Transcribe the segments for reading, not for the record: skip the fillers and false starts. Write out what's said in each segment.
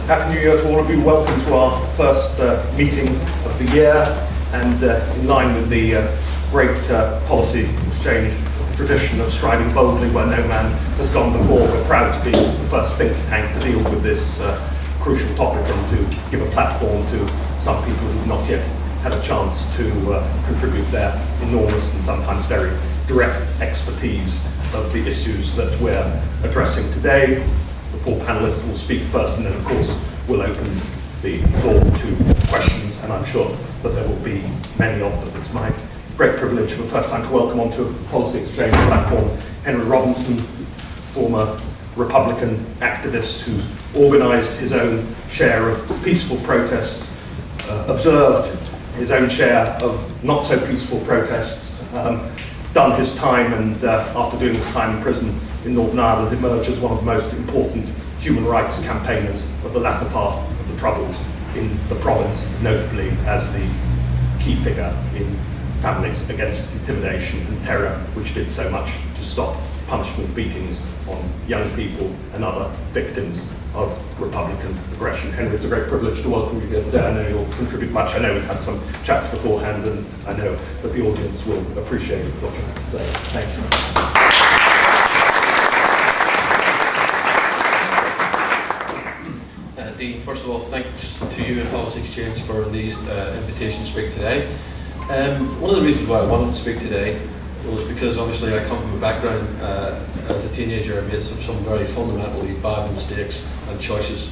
Happy New Year to all of you. Welcome to our first meeting of the year, and in line with the great policy exchange tradition of striding boldly where no man has gone before, we're proud to be the first think tank to deal with this crucial topic and to give a platform to some people who've not yet had a chance to contribute their enormous and sometimes very direct expertise of the issues that we're addressing today. The four panelists will speak first, and then of course we'll open the floor to questions, and I'm sure that there will be many of them. It's my great privilege for the first time to welcome onto a policy exchange platform Henry Robinson, former Republican activist who's organised his own share of peaceful protests, observed his own share of not so peaceful protests, done his time, and after doing his time in prison in Northern Ireland, emerged as one of the most important human rights campaigners of the latter part of the Troubles in the province, notably as the key figure in Families Against Intimidation and Terror, which did so much to stop punishment beatings on young people and other victims of Republican aggression. Henry, it's a great privilege to welcome you here today. I know you'll contribute much. I know we've had some chats beforehand, and I know that the audience will appreciate what you have to say. Thank you. Dean, first of all, thanks to you and Policy Exchange for the invitation to speak today. One of the reasons why I wanted to speak today was because obviously I come from a background as a teenager. I made some very fundamentally bad mistakes and choices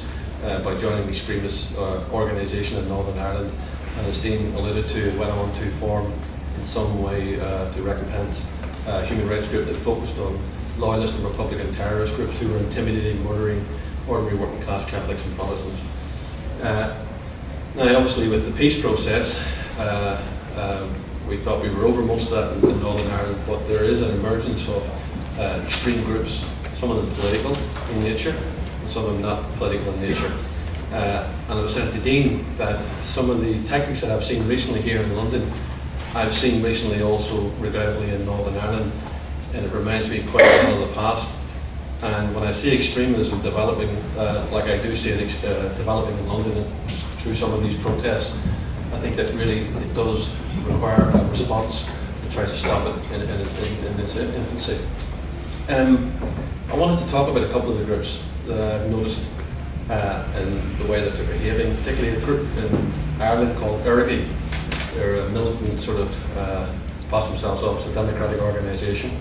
by joining the extremist organisation in Northern Ireland, and as Dean alluded to, went on to form in some way to recompense a human rights group that focused on loyalist and Republican terrorist groups who were intimidating, murdering ordinary working class Catholics and Protestants. Now obviously with the peace process, we thought we were over most of that in Northern Ireland, but there is an emergence of extreme groups, some of them political in nature, and some of them not political in nature. And I was saying to Dean that some of the tactics that I've seen recently here in London, I've seen recently also, regrettably, in Northern Ireland, and it reminds me quite a lot of the past. And when I see extremism developing, like I do see it developing in London through some of these protests, I think that really it does require a response to try to stop it in its infancy. I wanted to talk about a couple of the groups that I've noticed and the way that they're behaving, particularly a group in Ireland called ERGI. They're a militant sort of, pass themselves off as a democratic organisation.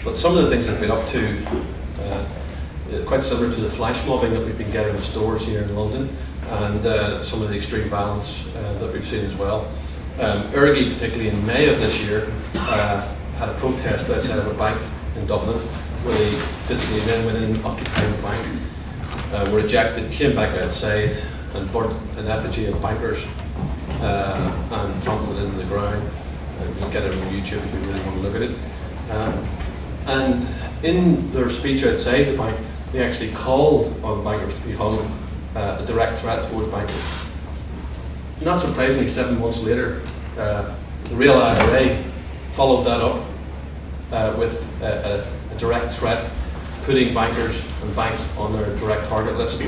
But some of the things they've been up to, quite similar to the flash mobbing that we've been getting in stores here in London, and some of the extreme violence that we've seen as well. ERGI, particularly in May of this year, had a protest outside of a bank in Dublin, where they physically then went in and occupied the bank, were ejected, came back outside and burnt an effigy of bankers and trampled it into the ground. You can get it on YouTube if you really want to look at it. And in their speech outside the bank, they actually called on bankers to be hung, a direct threat towards bankers. Not surprisingly, 7 months later, the real IRA followed that up with a direct threat, putting bankers and banks on their direct target list.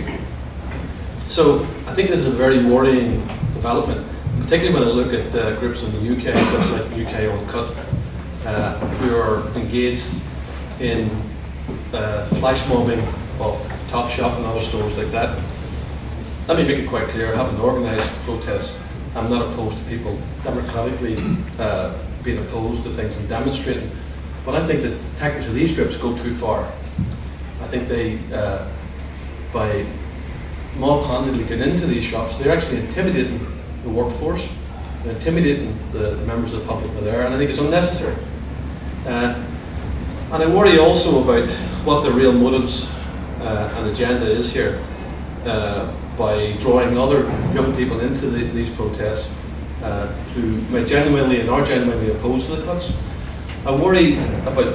So I think this is a very worrying development, particularly when I look at groups in the UK, such like UK Uncut, who are engaged in flash mobbing of Topshop and other stores like that. Let me make it quite clear, I haven't organised protests. I'm not opposed to people democratically being opposed to things and demonstrating, but I think the tactics of these groups go too far. I think they, by mob-handedly getting into these shops, they're actually intimidating the workforce, they're intimidating the members of the public who are there, and I think it's unnecessary. And I worry also about what the real motives and agenda is here by drawing other young people into these protests who may genuinely and are genuinely opposed to the cuts. I worry about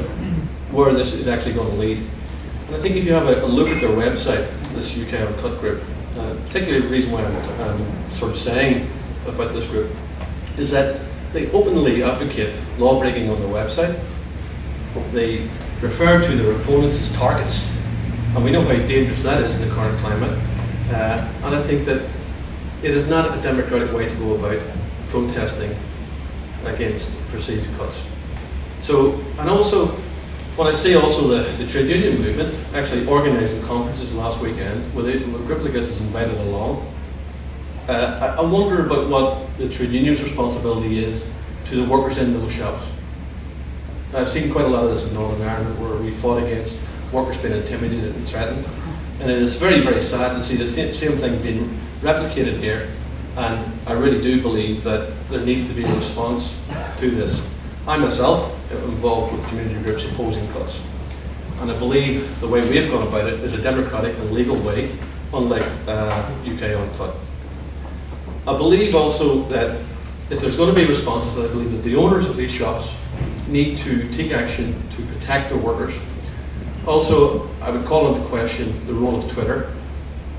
where this is actually going to lead. And I think if you have a look at their website, this UK Uncut group, particularly the reason why I'm sort of saying about this group is that they openly advocate law breaking on their website. They refer to their opponents as targets, and we know how dangerous that is in the current climate. And I think that it is not a democratic way to go about protesting against perceived cuts. So, and also, when I see also the trade union movement actually organising conferences last weekend where a group like this is invited along, I wonder about what the trade union's responsibility is to the workers in those shops. I've seen quite a lot of this in Northern Ireland where we fought against workers being intimidated and threatened. And it is very, very sad to see the same thing being replicated here. And I really do believe that there needs to be a response to this. I myself am involved with community groups opposing cuts. And I believe the way we've gone about it is a democratic and legal way, unlike UK on cut. I believe also that if there's going to be responses, I believe that the owners of these shops need to take action to protect their workers. Also, I would call into question the role of Twitter.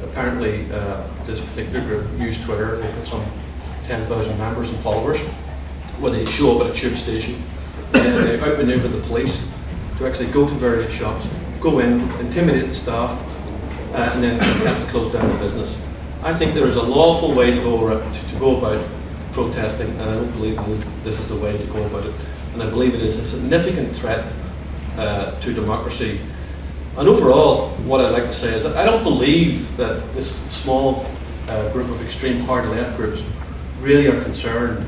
Apparently, this particular group used Twitter. They've got some 10,000 members and followers, where they show up at a tube station, and they outmaneuver the police to actually go to various shops, go in, intimidate the staff, and then attempt to close down the business. I think there is a lawful way to go about protesting, and I don't believe this is the way to go about it. And I believe it is a significant threat to democracy. And overall, what I'd like to say is that I don't believe that this small group of extreme hard left groups really are concerned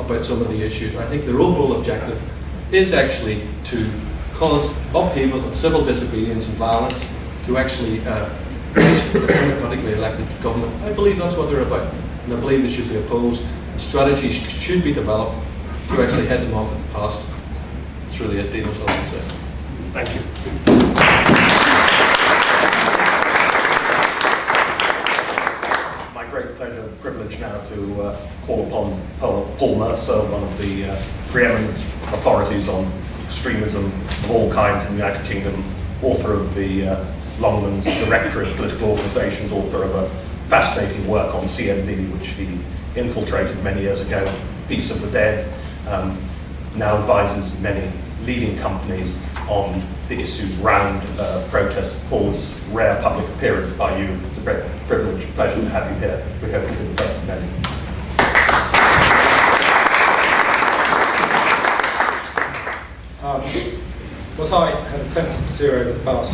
about some of the issues. I think their overall objective is actually to cause upheaval and civil disobedience and violence to actually reach a democratically elected government. I believe that's what they're about, and I believe they should be opposed. Strategies should be developed to actually head them off at the pass. It's really it, Dean, that's all I can say. Thank you. My great pleasure and privilege now to call upon Paul Mercer, one of the pre-eminent authorities on extremism of all kinds in the United Kingdom, author of the Longman's Directory of Political Organisations, author of a fascinating work on CMD, which he infiltrated many years ago, Peace of the Dead, now advises many leading companies on the issues around protests. Paul's rare public appearance by you. It's a great privilege, pleasure to have you here. We hope you can invest in many. What I have attempted to do over the past,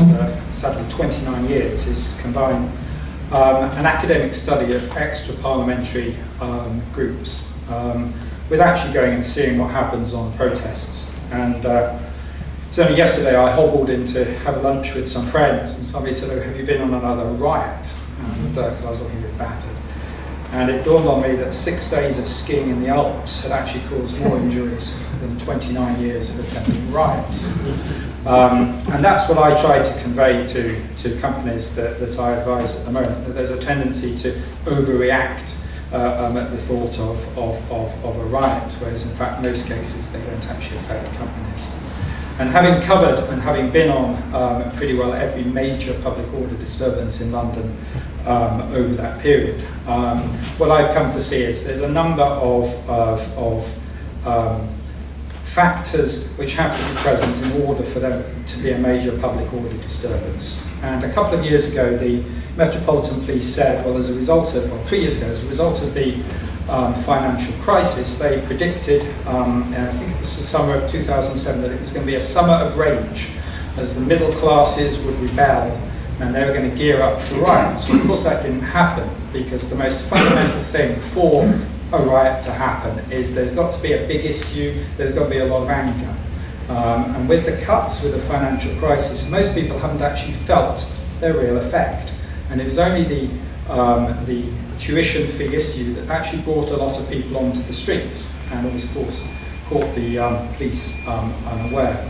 sadly, 29 years is combine an academic study of extra-parliamentary groups with actually going and seeing what happens on protests. And it's only yesterday I hobbled in to have a lunch with some friends, and somebody said, "Oh, have you been on another riot?" Because I was looking a bit battered. And it dawned on me that 6 days of skiing in the Alps had actually caused more injuries than 29 years of attending riots. And that's what I try to convey to companies that I advise at the moment, that there's a tendency to overreact at the thought of a riot, whereas in fact most cases they don't actually affect companies. And having covered and having been on pretty well every major public order disturbance in London over that period, what I've come to see is there's a number of factors which have to be present in order for them to be a major public order disturbance. And a couple of years ago, the Metropolitan Police said, well, 3 years ago, as a result of the financial crisis, they predicted, and I think it was the summer of 2007, that it was going to be a summer of rage, as the middle classes would rebel and they were going to gear up for riots. But of course that didn't happen, because the most fundamental thing for a riot to happen is there's got to be a big issue, there's got to be a lot of anger. And with the cuts, with the financial crisis, most people haven't actually felt their real effect. And it was only the tuition fee issue that actually brought a lot of people onto the streets, and of course caught the police unaware.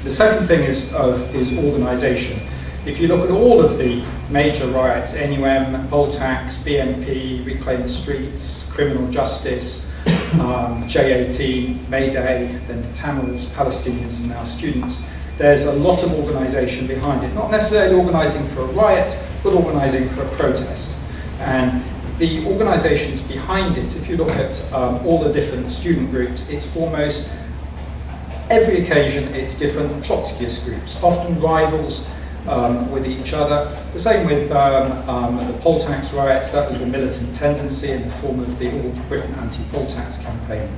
The second thing is organisation. If you look at all of the major riots, NUM, poll tax, BNP, Reclaim the Streets, Criminal Justice, J18, May Day, then the Tamils, Palestinians, and now students, there's a lot of organisation behind it. Not necessarily organising for a riot, but organising for a protest. And the organisations behind it, if you look at all the different student groups, it's almost every occasion it's different Trotskyist groups, often rivals with each other. The same with the poll tax riots. That was the militant tendency in the form of the All Britain Anti-Poll Tax campaign.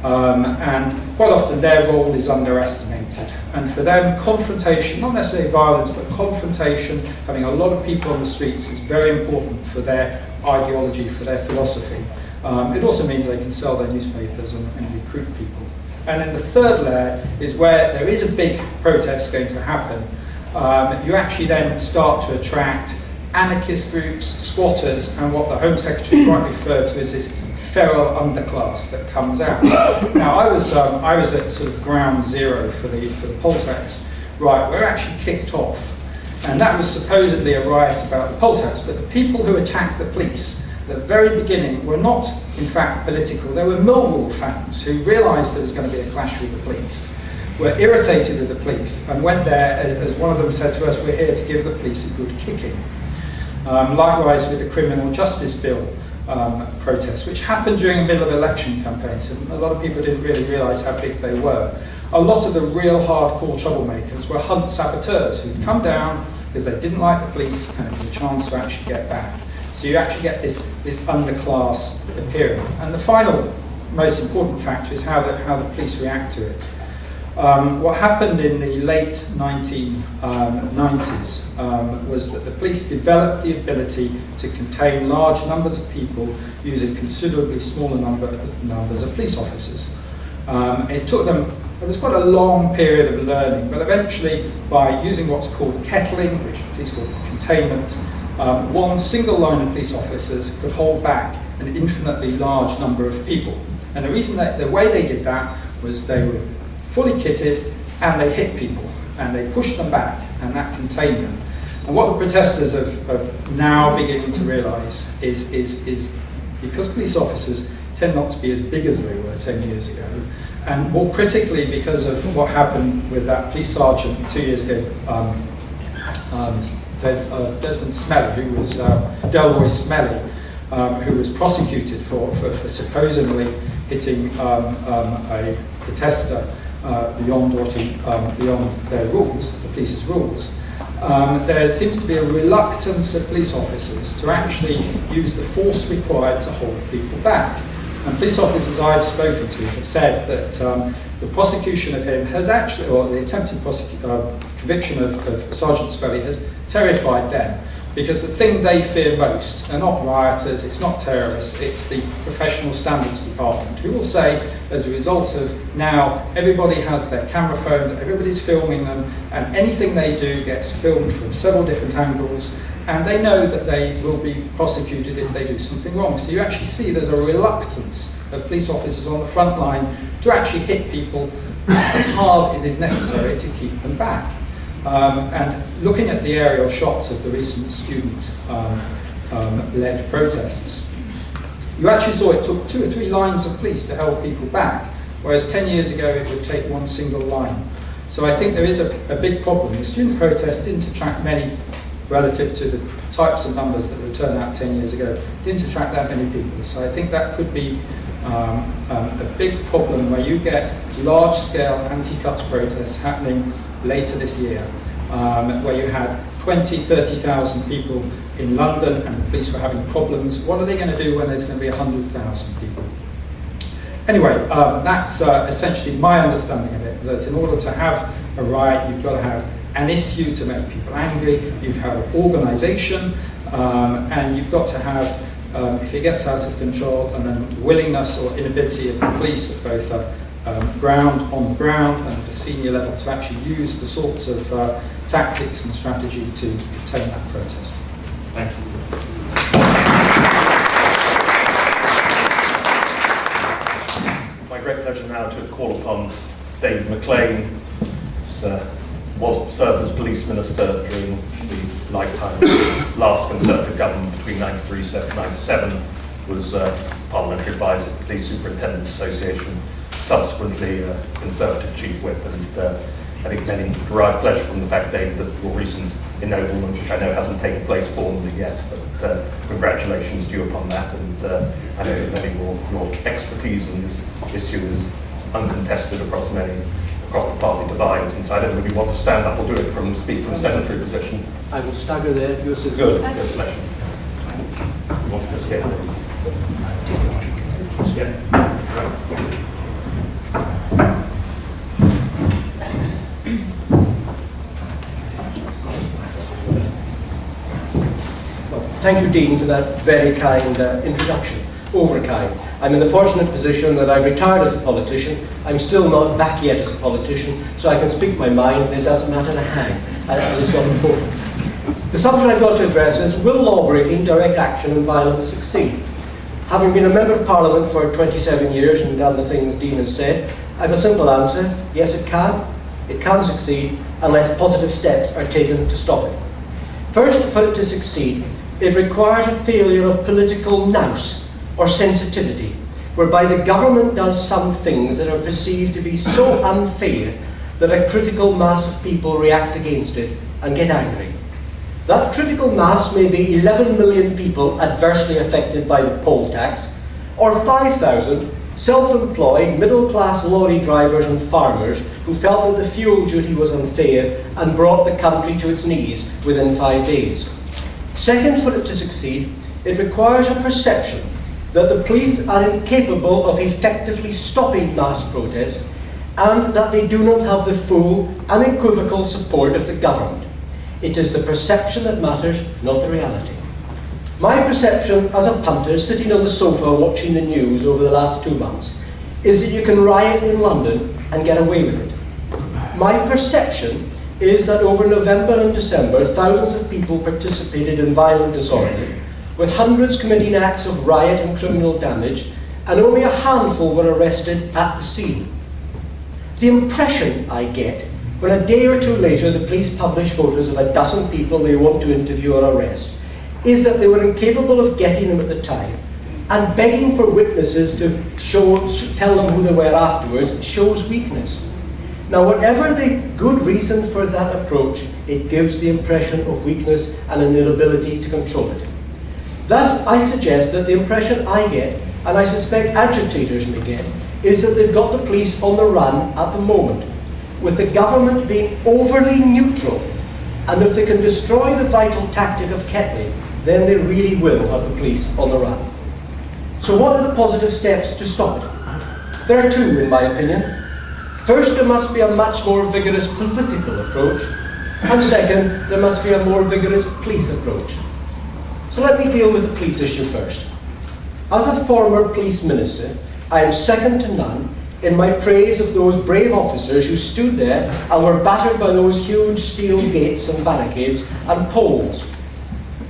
And quite often their role is underestimated. And for them, confrontation, not necessarily violence, but confrontation, having a lot of people on the streets is very important for their ideology, for their philosophy. It also means they can sell their newspapers and recruit people. And then the third layer is where there is a big protest going to happen. You actually then start to attract anarchist groups, squatters, and what the Home Secretary quite referred to as this feral underclass that comes out. Now, I was at sort of ground zero for the poll tax riot. We were actually kicked off, and that was supposedly a riot about the poll tax. But the people who attacked the police at the very beginning were not, in fact, political. They were Millwall fans who realised there was going to be a clash with the police, were irritated with the police, and went there, as one of them said to us, "We're here to give the police a good kicking." Likewise with the criminal justice bill protests, which happened during the middle of election campaigns, and a lot of people didn't really realise how big they were. A lot of the real hardcore troublemakers were hunt saboteurs who'd come down because they didn't like the police, and it was a chance to actually get back. So you actually get this underclass appearing. And the final, most important factor is how the police react to it. What happened in the late 1990s was that the police developed the ability to contain large numbers of people using considerably smaller numbers of police officers. It took them, it was quite a long period of learning, but eventually by using what's called kettling, which police call containment, one single line of police officers could hold back an infinitely large number of people. And the reason that the way they did that was they were fully kitted, and they hit people, and they pushed them back, and that contained them. And what the protesters are now beginning to realise is because police officers tend not to be as big as they were 10 years ago, and more critically because of what happened with that police sergeant 2 years ago, Desmond Smelly, who was Delroy Smelly, who was prosecuted for supposedly hitting a protester beyond their rules, the police's rules. There seems to be a reluctance of police officers to actually use the force required to hold people back. And police officers I've spoken to have said that the prosecution of him has actually, or the attempted conviction of Sergeant Spelly has terrified them, because the thing they fear most are not rioters, it's not terrorists, it's the professional standards department, who will say, as a result of now everybody has their camera phones, everybody's filming them, and anything they do gets filmed from several different angles, and they know that they will be prosecuted if they do something wrong. So you actually see there's a reluctance of police officers on the front line to actually hit people as hard as is necessary to keep them back. And looking at the aerial shots of the recent student-led protests, you actually saw it took 2 or 3 lines of police to hold people back, whereas 10 years ago it would take one single line. So I think there is a big problem. The student protest didn't attract many, relative to the types of numbers that would turn out 10 years ago, didn't attract that many people. So I think that could be a big problem where you get large-scale anti-cuts protests happening later this year, where you had 20, 30,000 people in London and the police were having problems. What are they going to do when there's going to be 100,000 people? Anyway, that's essentially my understanding of it, that in order to have a riot, you've got to have an issue to make people angry, you've had an organisation, and you've got to have, if it gets out of control, and then willingness or inability of the police at both on the ground and at the senior level to actually use the sorts of tactics and strategy to contain that protest. Thank you. My great pleasure now to call upon David Maclean, who served as police minister during the lifetime of the last Conservative government between 93 and 97, was Parliamentary advisor to the Police Superintendents Association, subsequently Conservative Chief Whip, and I think many derive pleasure from the fact, David, that your recent ennoblement, which I know hasn't taken place formally yet, but congratulations to you upon that, and I know that many your expertise in this issue is uncontested across many across the party divides, and so I don't really want to stand up or speak from a sedentary position. I will stagger there. Yours is Good. Good selection. You want to just get these? Yeah. Thank you, Dean, for that very kind introduction. Overkind. I'm in the fortunate position that I've retired as a politician. I'm still not back yet as a politician, so I can speak my mind, and it doesn't matter the hang. It's not important. The subject I've got to address is, will law-breaking, direct action and violence succeed? Having been a Member of Parliament for 27 years and done the things Dean has said, I have a simple answer. Yes, it can. It can succeed unless positive steps are taken to stop it. First, for it to succeed, it requires a failure of political nous, or sensitivity, whereby the government does some things that are perceived to be so unfair that a critical mass of people react against it and get angry. That critical mass may be 11 million people adversely affected by the poll tax, or 5,000 self-employed middle-class lorry drivers and farmers who felt that the fuel duty was unfair and brought the country to its knees within 5 days. Second, for it to succeed, it requires a perception that the police are incapable of effectively stopping mass protests and that they do not have the full, unequivocal support of the government. It is the perception that matters, not the reality. My perception as a punter sitting on the sofa watching the news over the last 2 months is that you can riot in London and get away with it. My perception is that over November and December, thousands of people participated in violent disorder, with hundreds committing acts of riot and criminal damage, and only a handful were arrested at the scene. The impression I get when a day or two later the police publish photos of a dozen people they want to interview or arrest is that they were incapable of getting them at the time, and begging for witnesses to tell them who they were afterwards shows weakness. Now, whatever the good reason for that approach, it gives the impression of weakness and an inability to control it. Thus, I suggest that the impression I get, and I suspect agitators may get, is that they've got the police on the run at the moment, with the government being overly neutral, and if they can destroy the vital tactic of kettling, then they really will have the police on the run. So what are the positive steps to stop it? There are two, in my opinion. First, there must be a much more vigorous political approach, and second, there must be a more vigorous police approach. So let me deal with the police issue first. As a former police minister, I am second to none in my praise of those brave officers who stood there and were battered by those huge steel gates and barricades and poles.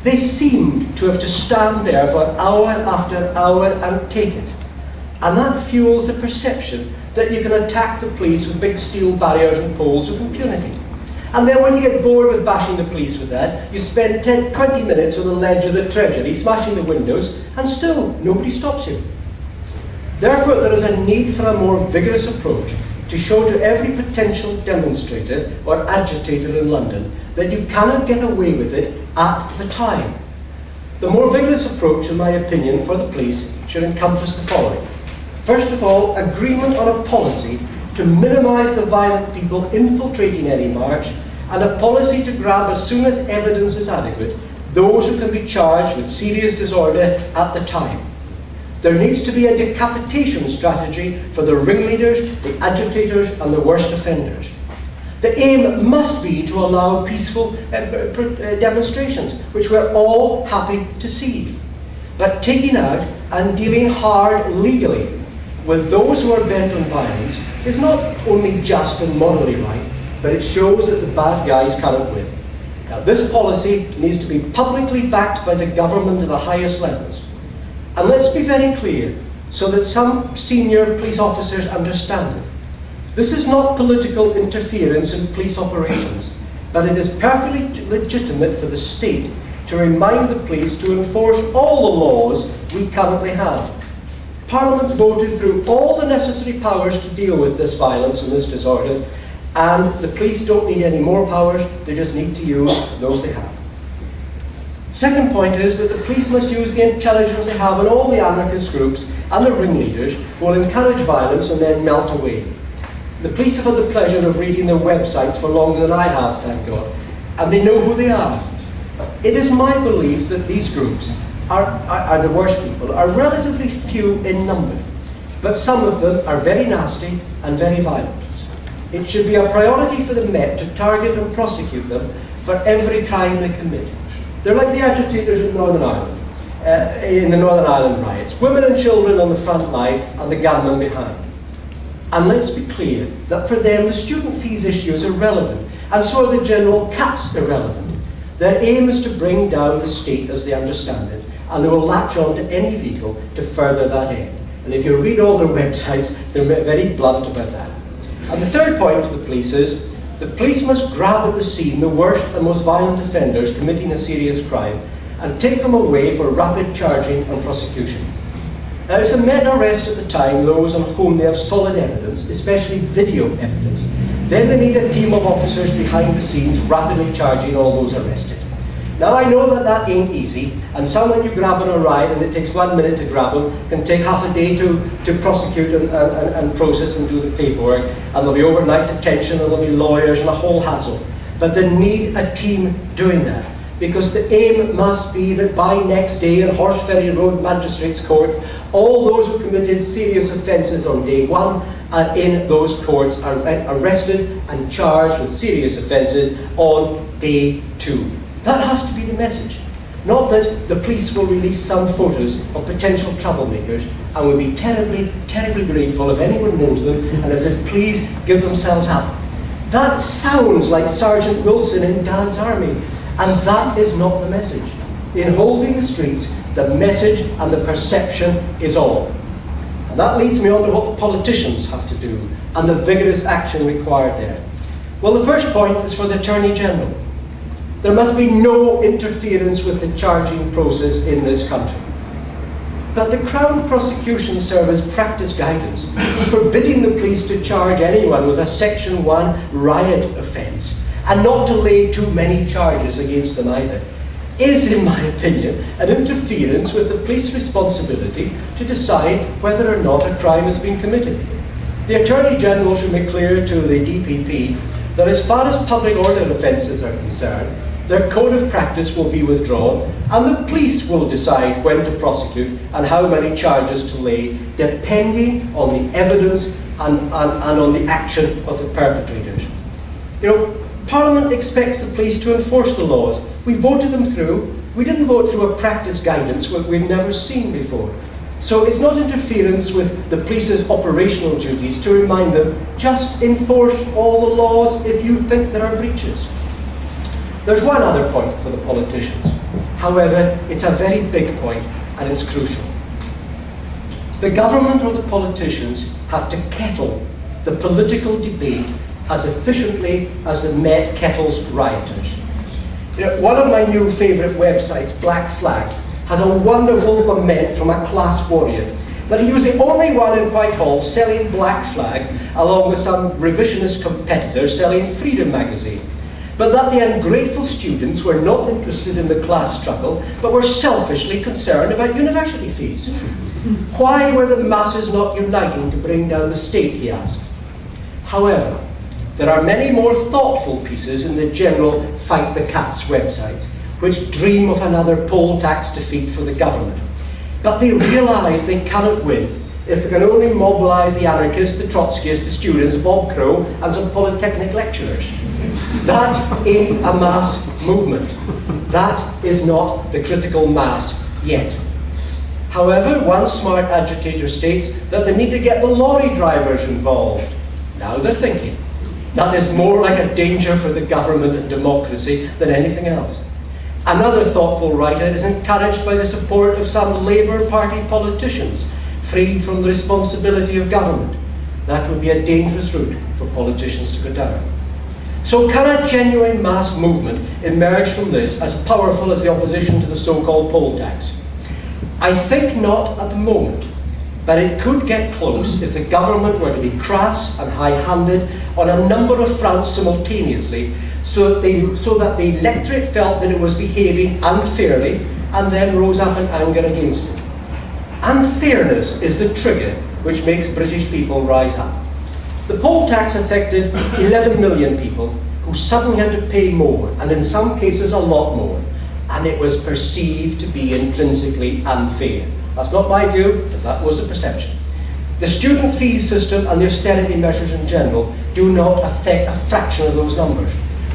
They seemed to have to stand there for hour after hour and take it. And that fuels the perception that you can attack the police with big steel barriers and poles with impunity. And then when you get bored with bashing the police with that, you spend 20 minutes on the ledge of the Treasury smashing the windows, and still nobody stops you. Therefore, there is a need for a more vigorous approach to show to every potential demonstrator or agitator in London that you cannot get away with it at the time. The more vigorous approach, in my opinion, for the police should encompass the following. First of all, agreement on a policy to minimise the violent people infiltrating any march, and a policy to grab, as soon as evidence is adequate, those who can be charged with serious disorder at the time. There needs to be a decapitation strategy for the ringleaders, the agitators, and the worst offenders. The aim must be to allow peaceful demonstrations, which we're all happy to see. But taking out and dealing hard legally with those who are bent on violence is not only just and morally right, but it shows that the bad guys cannot win. Now, this policy needs to be publicly backed by the government at the highest levels. And let's be very clear, so that some senior police officers understand it. This is not political interference in police operations, but it is perfectly legitimate for the state to remind the police to enforce all the laws we currently have. Parliament's voted through all the necessary powers to deal with this violence and this disorder, and the police don't need any more powers, they just need to use those they have. Second point is that the police must use the intelligence they have on all the anarchist groups and the ringleaders who will encourage violence and then melt away. The police have had the pleasure of reading their websites for longer than I have, thank God, and they know who they are. It is my belief that these groups are the worst people, are relatively few in number, but some of them are very nasty and very violent. It should be a priority for the Met to target and prosecute them for every crime they commit. They're like the agitators in Northern Ireland, in the Northern Ireland riots. Women and children on the front line and the gunmen behind. And let's be clear that for them the student fees issue is irrelevant, and so are the general cuts irrelevant. Their aim is to bring down the state as they understand it, and they will latch on to any vehicle to further that end. And if you read all their websites, they're very blunt about that. And the third point for the police is, the police must grab at the scene the worst and most violent offenders committing a serious crime and take them away for rapid charging and prosecution. Now, if the Met arrest at the time those on whom they have solid evidence, especially video evidence, then they need a team of officers behind the scenes rapidly charging all those arrested. Now, I know that that ain't easy, and someone you grab on a ride and it takes 1 minute to grab them can take half a day to prosecute and process and do the paperwork, and there'll be overnight detention and there'll be lawyers and a whole hassle. But they need a team doing that, because the aim must be that by next day in Horseferry Road Magistrates Court, all those who committed serious offences on day one are in those courts are arrested and charged with serious offences on day 2. That has to be the message. Not that the police will release some photos of potential troublemakers and will be terribly, terribly grateful if anyone knows them and if they please give themselves up. That sounds like Sergeant Wilson in Dad's Army, and that is not the message. In holding the streets, the message and the perception is all. And that leads me on to what the politicians have to do and the vigorous action required there. Well, the first point is for the Attorney General. There must be no interference with the charging process in this country. But the Crown Prosecution Service practice guidance forbidding the police to charge anyone with a Section 1 riot offence and not to lay too many charges against them either is, in my opinion, an interference with the police responsibility to decide whether or not a crime has been committed. The Attorney General should make clear to the DPP that as far as public order offences are concerned, their code of practice will be withdrawn and the police will decide when to prosecute and how many charges to lay, depending on the evidence and on the action of the perpetrators. You know, Parliament expects the police to enforce the laws. We voted them through. We didn't vote through a practice guidance what we've never seen before. So it's not interference with the police's operational duties to remind them, just enforce all the laws if you think there are breaches. There's one other point for the politicians. However, it's a very big point and it's crucial. The government or the politicians have to kettle the political debate as efficiently as the Met kettles rioters. You know, one of my new favourite websites, Black Flag, has a wonderful lament from a class warrior that he was the only one in Whitehall selling Black Flag along with some revisionist competitors selling Freedom magazine. But that the ungrateful students were not interested in the class struggle, but were selfishly concerned about university fees. Why were the masses not uniting to bring down the state, he asked. However, there are many more thoughtful pieces in the general Fight the Cats websites, which dream of another poll tax defeat for the government. But they realise they cannot win if they can only mobilise the anarchists, the Trotskyists, the students, Bob Crow, and some polytechnic lecturers. That ain't a mass movement. That is not the critical mass yet. However, one smart agitator states that they need to get the lorry drivers involved. Now they're thinking. That is more like a danger for the government and democracy than anything else. Another thoughtful writer is encouraged by the support of some Labour Party politicians, freed from the responsibility of government. That would be a dangerous route for politicians to go down. So can a genuine mass movement emerge from this as powerful as the opposition to the so-called poll tax? I think not at the moment, but it could get close if the government were to be crass and high-handed on a number of fronts simultaneously, so that the electorate felt that it was behaving unfairly and then rose up in anger against it. Unfairness is the trigger which makes British people rise up. The poll tax affected 11 million people who suddenly had to pay more, and in some cases a lot more, and it was perceived to be intrinsically unfair. That's not my view, but that was the perception. The student fees system and the austerity measures in general do not affect a fraction of those numbers.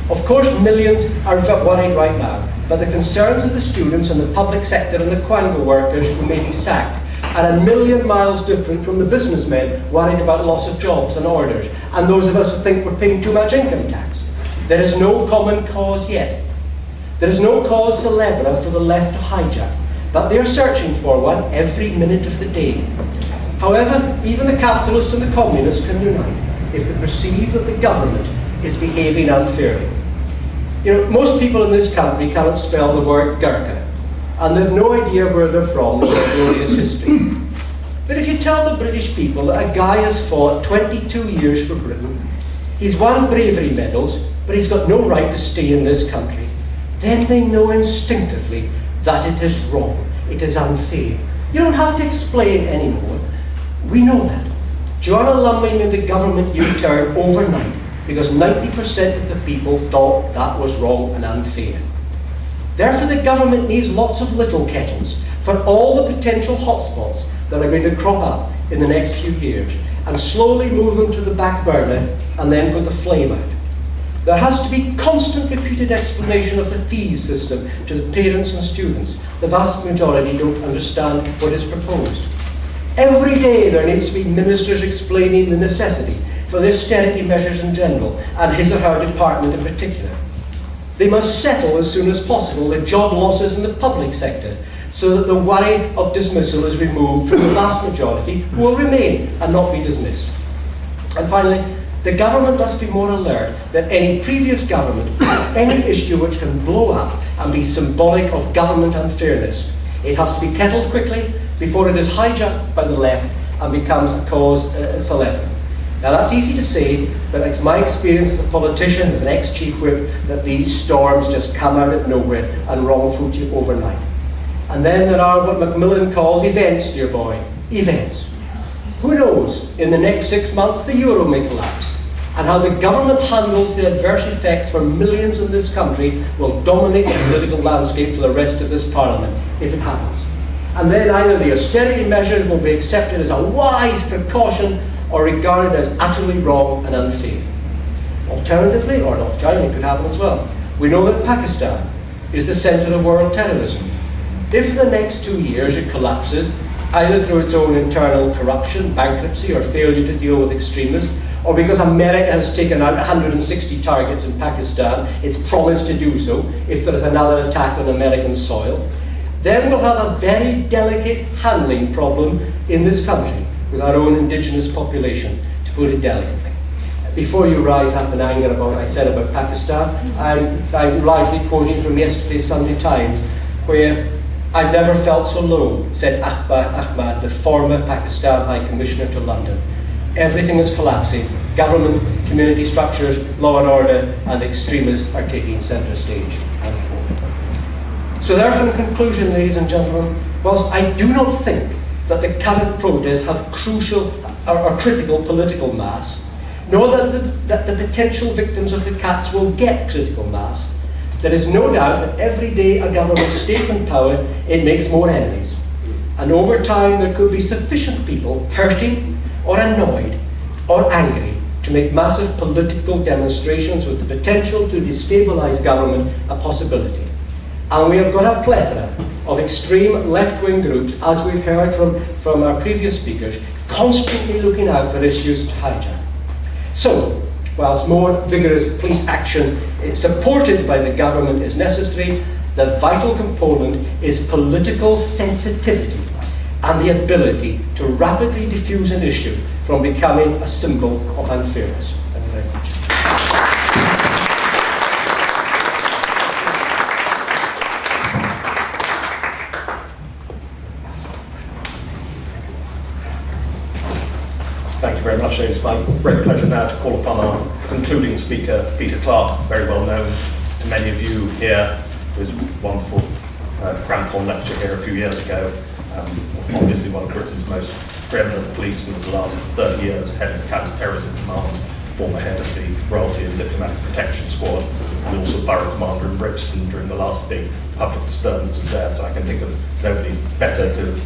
Of course, millions are worried right now, but the concerns of the students and the public sector and the Quango workers who may be sacked are a million miles different from the businessmen worried about loss of jobs and orders, and those of us who think we're paying too much income tax. There is no common cause yet. There is no cause célèbre for the left to hijack, but they are searching for one every minute of the day. However, even the capitalist and the communist can unite if they perceive that the government is behaving unfairly. You know, most people in this country cannot spell the word Gurkha, and they have no idea where they're from in their glorious history. But if you tell the British people that a guy has fought 22 years for Britain, he's won bravery medals, but he's got no right to stay in this country, then they know instinctively that it is wrong, it is unfair. You don't have to explain anymore. We know that. Joanna Lumley made the government U-turn overnight because 90% of the people thought that was wrong and unfair. Therefore, the government needs lots of little kettles for all the potential hotspots that are going to crop up in the next few years, and slowly move them to the back burner and then put the flame out. There has to be constant repeated explanation of the fees system to the parents and students. The vast majority don't understand what is proposed. Every day there needs to be ministers explaining the necessity for the austerity measures in general, and his or her department in particular. They must settle as soon as possible the job losses in the public sector, so that the worry of dismissal is removed from the vast majority who will remain and not be dismissed. And finally, the government must be more alert that any previous government, any issue which can blow up and be symbolic of government unfairness, it has to be kettled quickly before it is hijacked by the left and becomes a cause célèbre. Now that's easy to say, but it's my experience as a politician, as an ex-chief whip, that these storms just come out of nowhere and wrong-foot you overnight. And then there are what Maclean called events, dear boy, events. Who knows, in the next 6 months the euro may collapse, and how the government handles the adverse effects for millions in this country will dominate the political landscape for the rest of this parliament, if it happens. And then either the austerity measures will be accepted as a wise precaution or regarded as utterly wrong and unfair. Alternatively, or not alternatively, could happen as well. We know that Pakistan is the centre of world terrorism. If in the next 2 years it collapses, either through its own internal corruption, bankruptcy, or failure to deal with extremists, or because America has taken out 160 targets in Pakistan, it's promised to do so if there is another attack on American soil, then we'll have a very delicate handling problem in this country with our own indigenous population, to put it delicately. Before you rise up in anger about what I said about Pakistan, I'm largely quoting from yesterday's Sunday Times, where "I've never felt so low," said Ahmad, the former Pakistan High Commissioner to London. Everything is collapsing. Government, community structures, law and order, and extremists are taking centre stage. So therefore, in conclusion, ladies and gentlemen, whilst I do not think that the current protests have crucial or critical political mass, nor that the potential victims of the cats will get critical mass, there is no doubt that every day a government stays in power, it makes more enemies. And over time, there could be sufficient people hurting or annoyed or angry to make massive political demonstrations with the potential to destabilise government a possibility. And we have got a plethora of extreme left-wing groups, as we've heard from our previous speakers, constantly looking out for issues to hijack. So, whilst more vigorous police action supported by the government is necessary, the vital component is political sensitivity and the ability to rapidly diffuse an issue from becoming a symbol of unfairness. Thank you very much. Thank you very much. It's my great pleasure now to call upon our concluding speaker, Peter Clarke, very well known to many of you here, with his wonderful Crampon lecture here a few years ago. Obviously one of Britain's most pre-eminent policemen of the last 30 years, head of the Counter Terrorism Command, former head of the Royalty and Diplomatic Protection Squad, and also Borough Commander in Brixton during the last big public disturbances there. So I can think of nobody better to,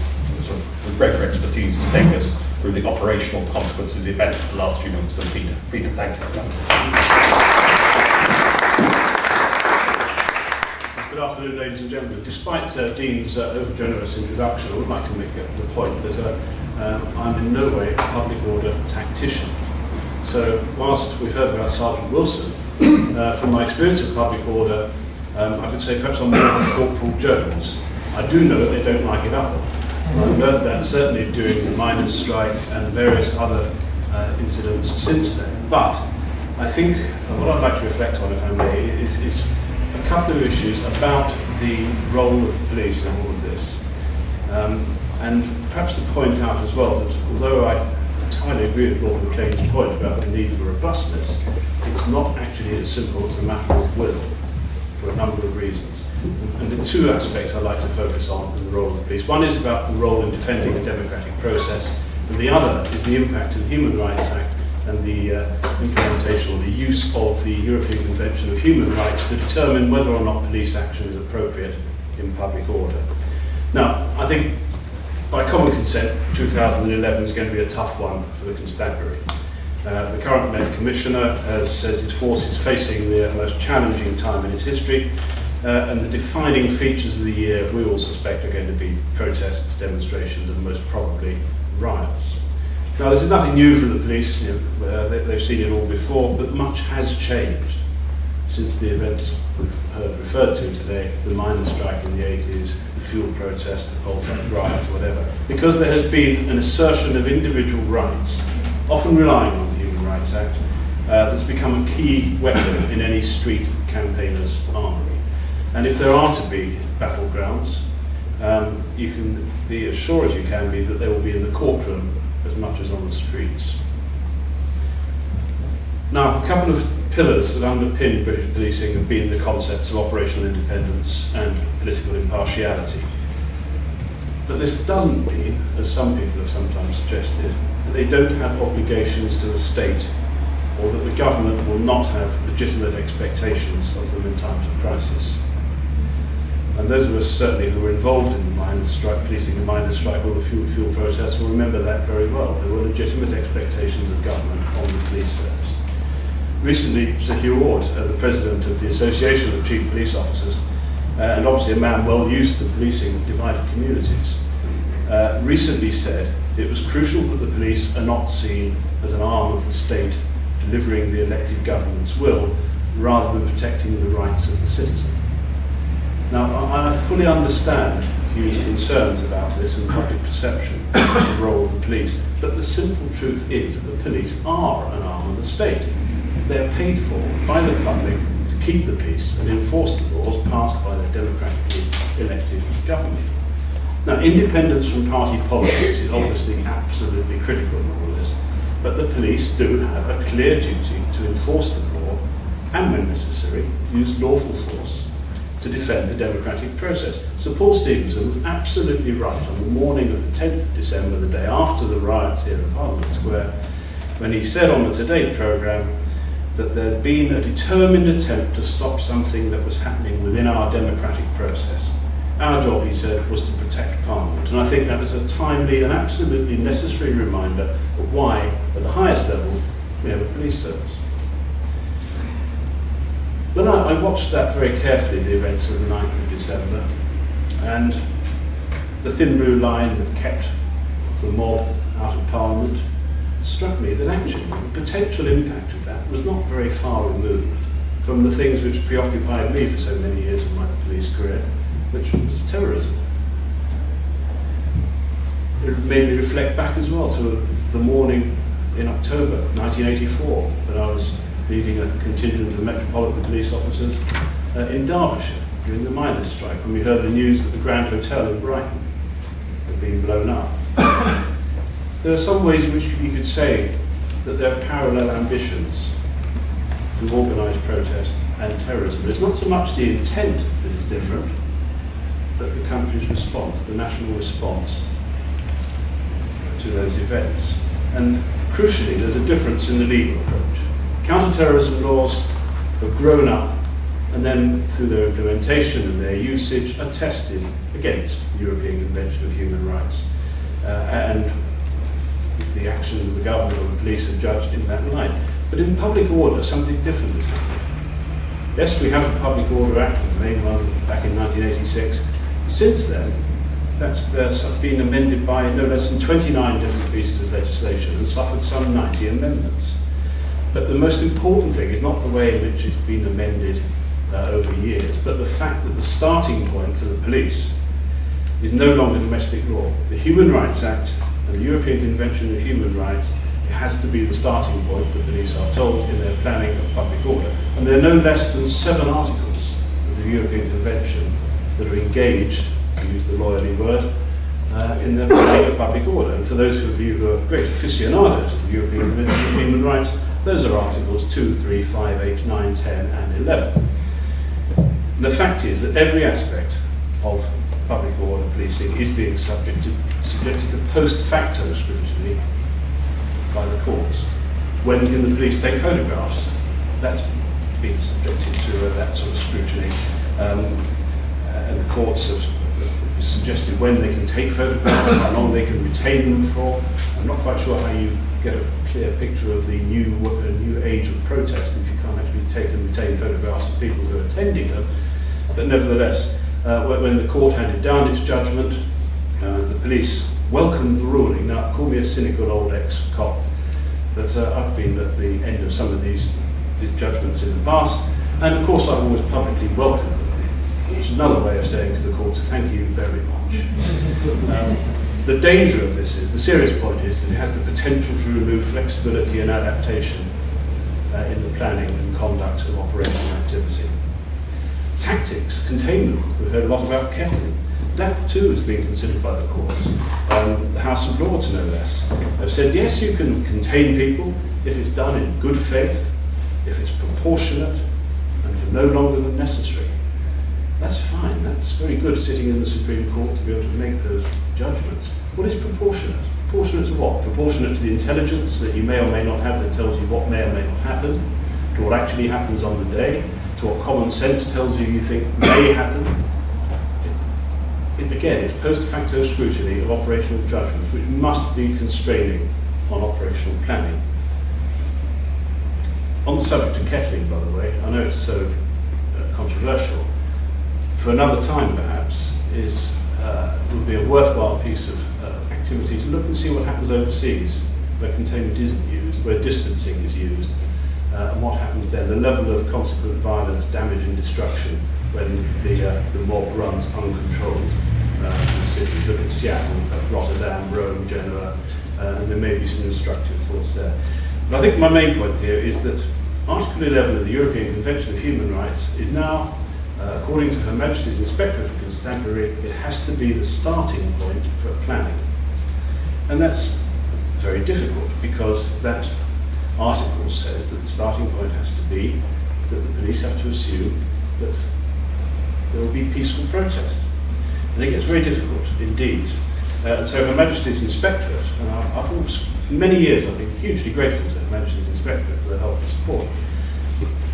sort of, with greater expertise to take us through the operational consequences of the events of the last few months than Peter. Peter, thank you for that. Good afternoon, ladies and gentlemen. Despite Dean's over-generous introduction, I would like to make the point that I'm in no way a public order tactician. So, whilst we've heard about Sergeant Wilson, from my experience of public order, I could say perhaps I'm more than Corporal Jones. I do know that they don't like it either. I've learned that certainly during the miners' strike and various other incidents since then. But I think what I'd like to reflect on, if I may, is a couple of issues about the role of the police in all of this. And perhaps to point out as well that although I entirely agree with Lord Maclean's point about the need for robustness, it's not actually as simple as a matter of will for a number of reasons. And the two aspects I'd like to focus on in the role of the police. One is about the role in defending the democratic process, and the other is the impact of the Human Rights Act and the implementation or the use of the European Convention of Human Rights to determine whether or not police action is appropriate in public order. Now, I think by common consent, 2011 is going to be a tough one for the constabulary. The current Met Commissioner says his force is facing the most challenging time in its history, and the defining features of the year we all suspect are going to be protests, demonstrations, and most probably riots. Now, this is nothing new for the police. They've seen it all before, but much has changed since the events we've heard referred to today, the miners' strike in the 80s, the fuel protest, the Poltend riots, whatever, because there has been an assertion of individual rights, often relying on the Human Rights Act, that's become a key weapon in any street campaigner's armory. And if there are to be battlegrounds, you can be as sure as you can be that they will be in the courtroom as much as on the streets. Now, a couple of pillars that underpin British policing have been the concepts of operational independence and political impartiality. But this doesn't mean, as some people have sometimes suggested, that they don't have obligations to the state, or that the government will not have legitimate expectations of them in times of crisis. And those of us certainly who were involved in the miners' strike, policing the miners' strike or the fuel protest will remember that very well. There were legitimate expectations of government on the police service. Recently, Sir Hugh Ord, the President of the Association of Chief Police Officers, and obviously a man well used to policing divided communities, recently said it was crucial that the police are not seen as an arm of the state delivering the elected government's will, rather than protecting the rights of the citizen. Now, I fully understand Hugh's concerns about this and public perception of the role of the police, but the simple truth is that the police are an arm of the state. They're paid for by the public to keep the peace and enforce the laws passed by the democratically elected government. Now, independence from party politics is obviously absolutely critical in all of this, but the police do have a clear duty to enforce the law and, when necessary, use lawful force to defend the democratic process. Sir Paul Stevenson was absolutely right on the morning of the 10th of December, the day after the riots here in Parliament Square, when he said on the Today programme that there had been a determined attempt to stop something that was happening within our democratic process. Our job, he said, was to protect Parliament. And I think that was a timely and absolutely necessary reminder of why, at the highest level, we have a police service. When I watched that very carefully, the events of the 9th of December, and the thin blue line that kept the mob out of Parliament, it struck me that actually the potential impact of that was not very far removed from the things which preoccupied me for so many years of my police career, which was terrorism. It made me reflect back as well to the morning in October 1984, when I was leading a contingent of Metropolitan Police officers in Derbyshire during the miners' strike, when we heard the news that the Grand Hotel in Brighton had been blown up. There are some ways in which you could say that there are parallel ambitions to organised protest and terrorism. It's not so much the intent that is different, at the country's response, the national response to those events. And crucially, there's a difference in the legal approach. Counter-terrorism laws have grown up and then through their implementation and their usage are tested against the European Convention of Human Rights. And the actions of the government or the police are judged in that light. But in public order, something different is happening. Yes, we have the Public Order Act, the main one back in 1986. Since then, that's been amended by no less than 29 different pieces of legislation and suffered some 90 amendments. But the most important thing is not the way in which it's been amended over years, but the fact that the starting point for the police is no longer domestic law. The Human Rights Act and the European Convention of Human Rights, it has to be the starting point the police are told in their planning of public order. And there are no less than 7 articles of the European Convention that are engaged, to use the lawyerly word, in the planning of public order. And for those of you who are great aficionados of the European Convention of Human Rights, those are articles 2, 3, 5, 8, 9, 10 and 11. And the fact is that every aspect of public order policing is being subjected to post-facto scrutiny by the courts. When can the police take photographs? That's been subjected to that sort of scrutiny. And the courts have suggested when they can take photographs, how long they can retain them for. I'm not quite sure how you get a clear picture of the new age of protest if you can't actually take and retain photographs of people who are attending them. But nevertheless, when the court handed down its judgment, the police welcomed the ruling. Now, call me a cynical old ex-cop, but I've been at the end of some of these judgments in the past, and of course I've always publicly welcomed them, which is another way of saying to the courts, thank you very much. The danger of this is, the serious point is that it has the potential to remove flexibility and adaptation in the planning and conduct of operational activity. Tactics, containment, we've heard a lot about kettling. That too is being considered by the courts. The House of Lords, no less, have said, yes, you can contain people if it's done in good faith, if it's proportionate, and for no longer than necessary. That's fine, that's very good sitting in the Supreme Court to be able to make those judgments. What is proportionate? Proportionate to what? Proportionate to the intelligence that you may or may not have that tells you what may or may not happen, to what actually happens on the day, to what common sense tells you think may happen. Again, it's post-facto scrutiny of operational judgments, which must be constraining on operational planning. On the subject of kettling, by the way, I know it's so controversial. For another time, perhaps, would be a worthwhile piece of activity to look and see what happens overseas, where containment isn't used, where distancing is used, and what happens there, the level of consequent violence, damage and destruction when the mob runs uncontrolled through cities. Look at Seattle, Rotterdam, Rome, Genoa, and there may be some instructive thoughts there. But I think my main point here is that Article 11 of the European Convention of Human Rights is now, according to Her Majesty's Inspectorate of Constabulary, it has to be the starting point for planning. And that's very difficult because that article says that the starting point has to be that the police have to assume that there will be peaceful protest. And it gets very difficult indeed. And so Her Majesty's Inspectorate, and I've always, for many years I've been hugely grateful to Her Majesty's Inspectorate for their help and support,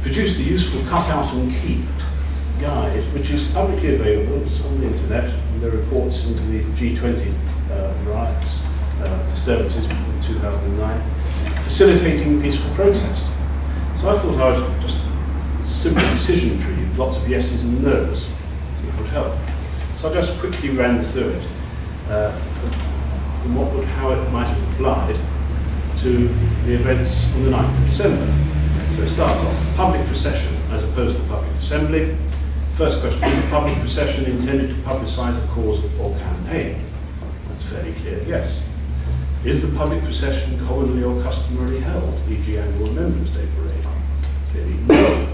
produced a useful cut out and keep guide, which is publicly available. It's on the internet, and there are reports into the G20 riots, disturbances in 2009, facilitating peaceful protest. So I thought I would just, it's a simple decision tree, lots of yeses and nos, it would help. So I just quickly ran through it, and how it might have applied to the events on the 9th of December. So it starts off, public procession as opposed to public assembly. First question, is the public procession intended to publicise a cause or campaign? That's fairly clear, yes. Is the public procession commonly or customarily held, e.g. annual Remembrance Day parade? Clearly no.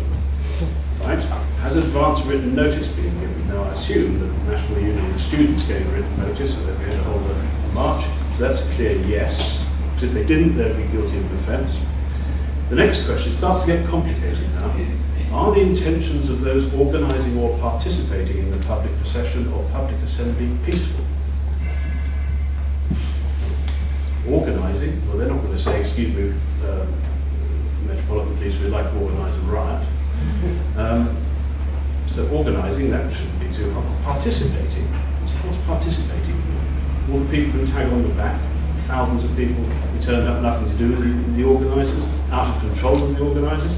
Right? Has advance written notice been given? Now I assume that the National Union of Students gave written notice that they're going to hold a march, so that's a clear yes. Because if they didn't, they'd be guilty of an offence. The next question starts to get complicated now. Are the intentions of those organising or participating in the public procession or public assembly peaceful? Organising, well, they're not going to say, excuse me, Metropolitan Police, we'd like to organise a riot. So organising, that shouldn't be too hard. Participating, what's participating? All the people who tag on the back, thousands of people who turned up, nothing to do with the organisers, out of control of the organisers.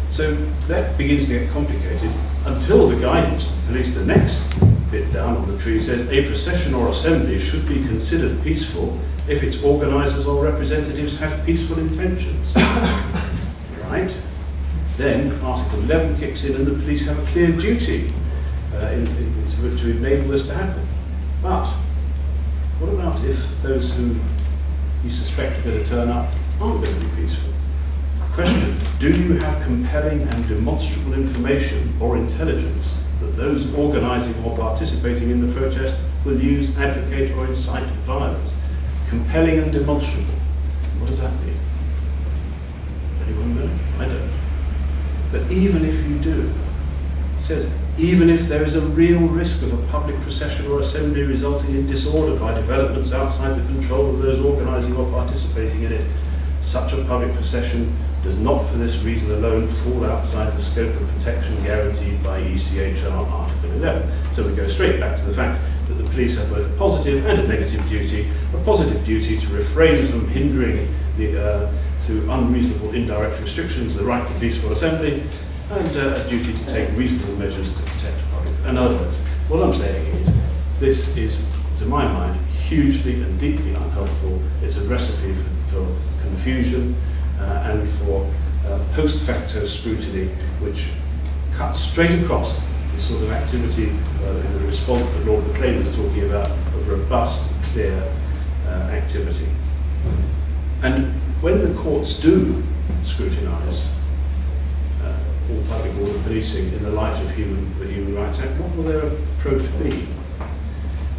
So that begins to get complicated until the guidance to the police, the next bit down on the tree, says a procession or assembly should be considered peaceful if its organisers or representatives have peaceful intentions. Right? Then Article 11 kicks in and the police have a clear duty to enable this to happen. But what about if those who you suspect are going to turn up aren't going to be peaceful? Question, do you have compelling and demonstrable information or intelligence that those organising or participating in the protest will use, advocate or incite violence? Compelling and demonstrable. What does that mean? Anyone know? I don't. But even if you do, it says, even if there is a real risk of a public procession or assembly resulting in disorder by developments outside the control of those organising or participating in it, such a public procession does not for this reason alone fall outside the scope of protection guaranteed by ECHR Article 11. So we go straight back to the fact that the police have both a positive and a negative duty. A positive duty to refrain from hindering through unreasonable indirect restrictions the right to peaceful assembly, and a duty to take reasonable measures to protect the public. In other words, what I'm saying is, this is, to my mind, hugely and deeply unhelpful. It's a recipe for confusion and for post facto scrutiny, which cuts straight across the sort of activity in the response that Lord Maclean was talking about, of robust, clear activity. And when the courts do scrutinise all public order policing in the light of the Human Rights Act, what will their approach be?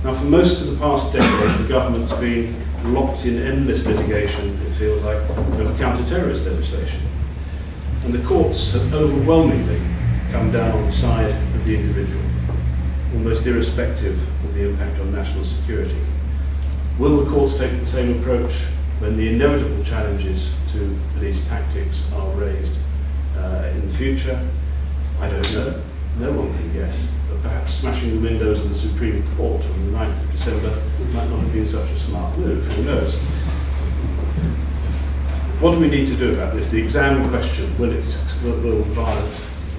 Now, for most of the past decade, the government's been locked in endless litigation, it feels like, over counter-terrorism legislation. And the courts have overwhelmingly come down on the side of the individual, almost irrespective of the impact on national security. Will the courts take the same approach when the inevitable challenges to police tactics are raised in the future? I don't know. No one can guess. But perhaps smashing the windows of the Supreme Court on the 9th of December might not have been such a smart move. Who knows? What do we need to do about this? The exam question, will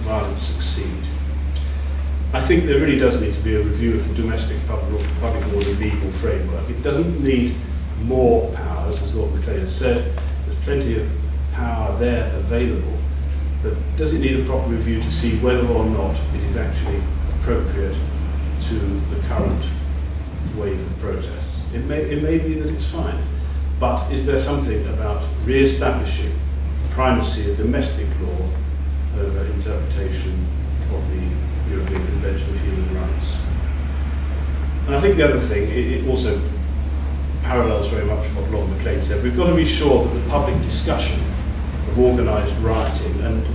violence succeed? I think there really does need to be a review of the domestic public order legal framework. It doesn't need more powers, as Lord Maclean has said. There's plenty of power there available. But does it need a proper review to see whether or not it is actually appropriate to the current wave of protests? It may be that it's fine, but is there something about re-establishing primacy of domestic law over interpretation of the European Convention of Human Rights? And I think the other thing, it also parallels very much what Lord Maclean said. We've got to be sure that the public discussion of organised rioting, and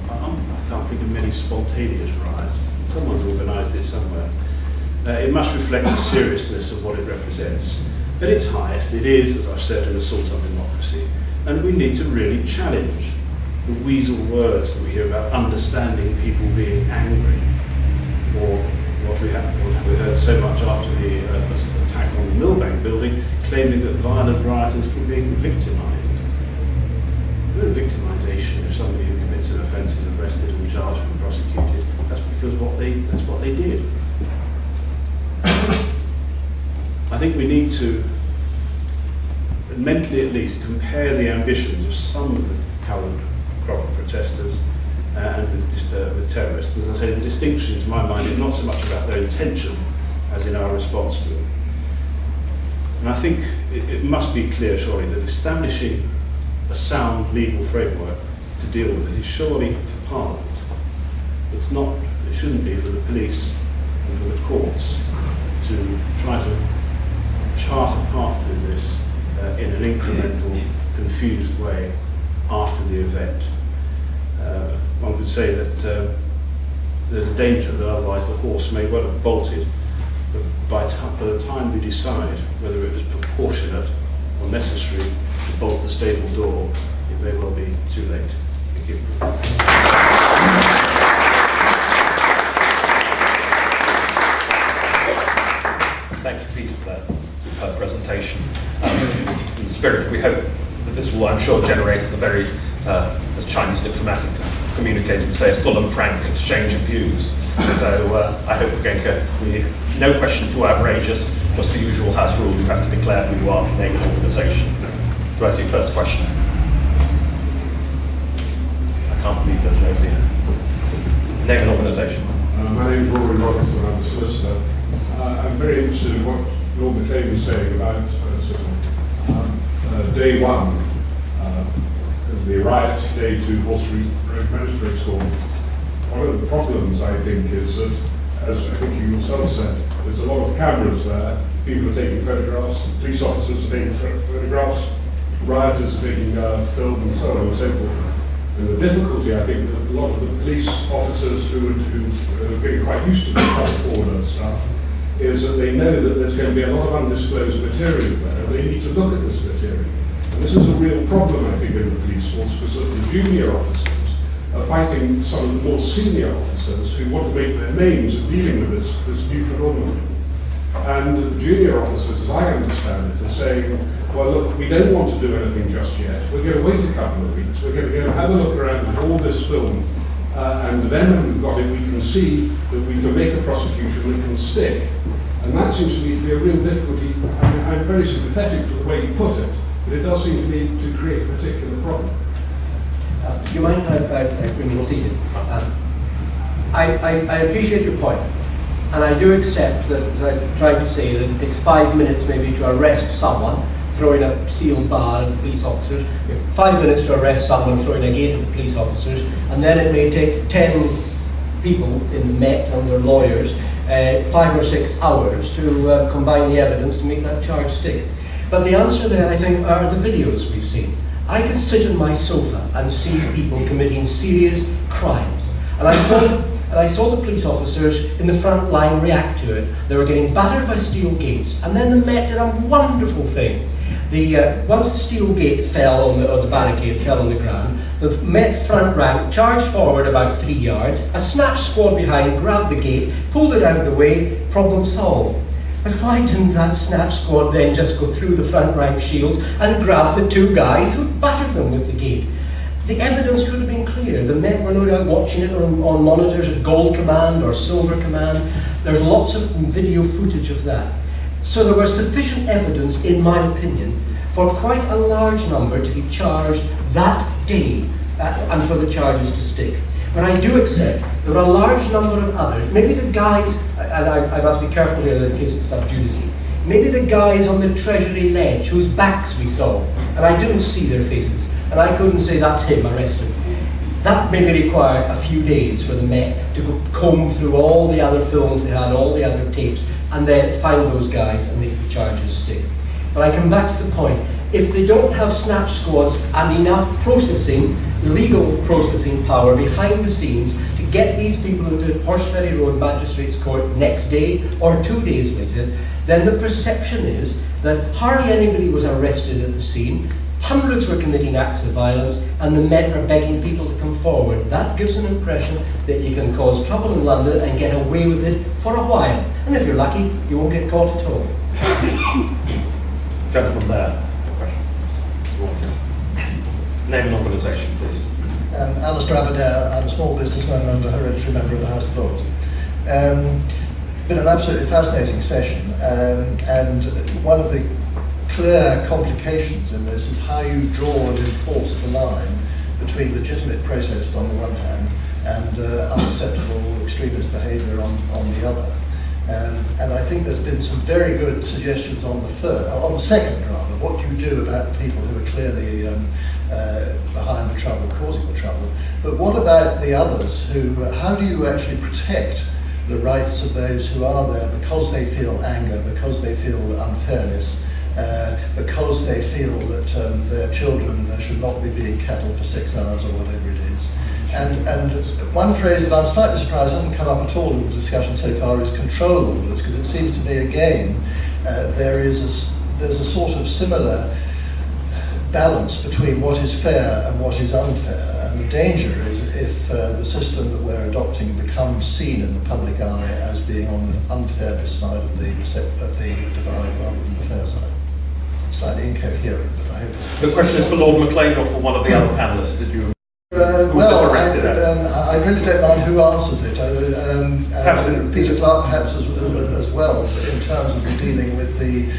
I can't think of many spontaneous riots, someone's organised it somewhere, it must reflect the seriousness of what it represents. At its highest, it is, as I've said, an assault on democracy, and we need to really challenge the weasel words that we hear about understanding people being angry, or what we heard so much after the attack on the Millbank building, claiming that violent rioters were being victimised. There's no victimisation if somebody who commits an offence is arrested and charged and prosecuted. That's because that's what they did. I think we need to, mentally at least, compare the ambitions of some of the current crop of protesters and with terrorists. As I say, the distinction, to my mind, is not so much about their intention as in our response to it. And I think it must be clear, surely, that establishing a sound legal framework to deal with it is surely for Parliament. It shouldn't be for the police and for the courts to try to chart a path through this in an incremental, confused way after the event. one could say that there's a danger that otherwise the horse may well have bolted, but by the time we decide whether it was proportionate or necessary to bolt the stable door, it may well be too late. Thank you. Thank you, Peter, for that superb presentation. In the spirit, we hope that this will, I'm sure, generate a very, as Chinese diplomatic communicators would say, a full and frank exchange of views. So I hope we're going to be no question too outrageous, just the usual house rule, you have to declare who you are, name and organisation. Do I see first question? I can't believe there's nobody here. Name and organisation. My name is Rory Robertson, I'm a solicitor. I'm very interested in what Lord Maclean was saying about day one, the riots, day two, horse magistrate school. One of the problems, I think, is that, as I think you yourself said, there's a lot of cameras there, people are taking photographs, police officers are taking photographs, rioters are taking film and so on and so forth. And the difficulty, I think, that a lot of the police officers who are getting quite used to this public order stuff, is that they know that there's going to be a lot of undisclosed material there, and they need to look at this material. And this is a real problem, I think, in the police force, because the junior officers are fighting some of the more senior officers who want to make their names in dealing with this new phenomenon. And the junior officers, as I understand it, are saying, well, look, we don't want to do anything just yet. We're going to wait a couple of weeks. We're going to go and have a look around at all this film. And then when we've got it, we can see that we can make a prosecution that can stick. And that seems to me to be a real difficulty. I mean, I'm very sympathetic to the way you put it, but it does seem to me to create a particular problem. Do you mind if I remain seated? I appreciate your point, and I do accept that, as I tried to say, that it takes 5 minutes maybe to arrest someone, throwing a steel bar at the police officers, 5 minutes to arrest someone, throwing a gate at the police officers, and then it may take 10 people in the Met and their lawyers 5 or 6 hours to combine the evidence to make that charge stick. But the answer there, I think, are the videos we've seen. I can sit on my sofa and see people committing serious crimes. And I saw the police officers in the front line react to it. They were getting battered by steel gates. And then the Met did a wonderful thing. Once the steel gate fell, or the barricade fell on the ground, the Met front rank charged forward about 3 yards, a snatch squad behind grabbed the gate, pulled it out of the way, problem solved. But why didn't that snatch squad then just go through the front rank shields and grab the 2 guys who battered them with the gate? The evidence could have been clear. The Met were no doubt watching it on monitors at Gold Command or Silver Command. There's lots of video footage of that. So there was sufficient evidence, in my opinion, for quite a large number to be charged that day and for the charges to stick. But I do accept there are a large number of others, maybe the guys, and I must be careful here in case it's sub judice, maybe the guys on the Treasury ledge whose backs we saw, and I didn't see their faces, and I couldn't say that's him, arrest him. That may require a few days for the Met to go comb through all the other films they had, all the other tapes, and then find those guys and make the charges stick. But I come back to the point, if they don't have snatch squads and enough processing, legal processing power behind the scenes to get these people into Horseferry Road Magistrates Court next day or 2 days later, then the perception is that hardly anybody was arrested at the scene, hundreds were committing acts of violence, and the Met are begging people to come forward. That gives an impression that you can cause trouble in London and get away with it for a while. And if you're lucky, you won't get caught at all. Gentleman there. Name and organisation, please. Alistair Aberdare. I'm a small businessman and a hereditary member of the House of Lords. It's been an absolutely fascinating session, and one of the clear complications in this is how you draw and enforce the line between legitimate protest on the one hand and unacceptable extremist behaviour on the other. And I think there's been some very good suggestions on the second rather. What do you do about the people who are clearly behind the trouble, causing the trouble? But what about the others how do you actually protect the rights of those who are there because they feel anger, because they feel unfairness, because they feel that their children should not be being kettled for 6 hours or whatever it is. And one phrase that I'm slightly surprised hasn't come up at all in the discussion so far is control orders, because it seems to me again there's a sort of similar balance between what is fair and what is unfair. And the danger is if the system that we're adopting becomes seen in the public eye as being on the unfairness side of the divide rather than the fair side. Slightly incoherent, but I hope it's... The question is for Lord Maclean or for one of the other panellists? Did you... well, I really don't mind who answers it. Peter Clarke perhaps as well, in terms of dealing with the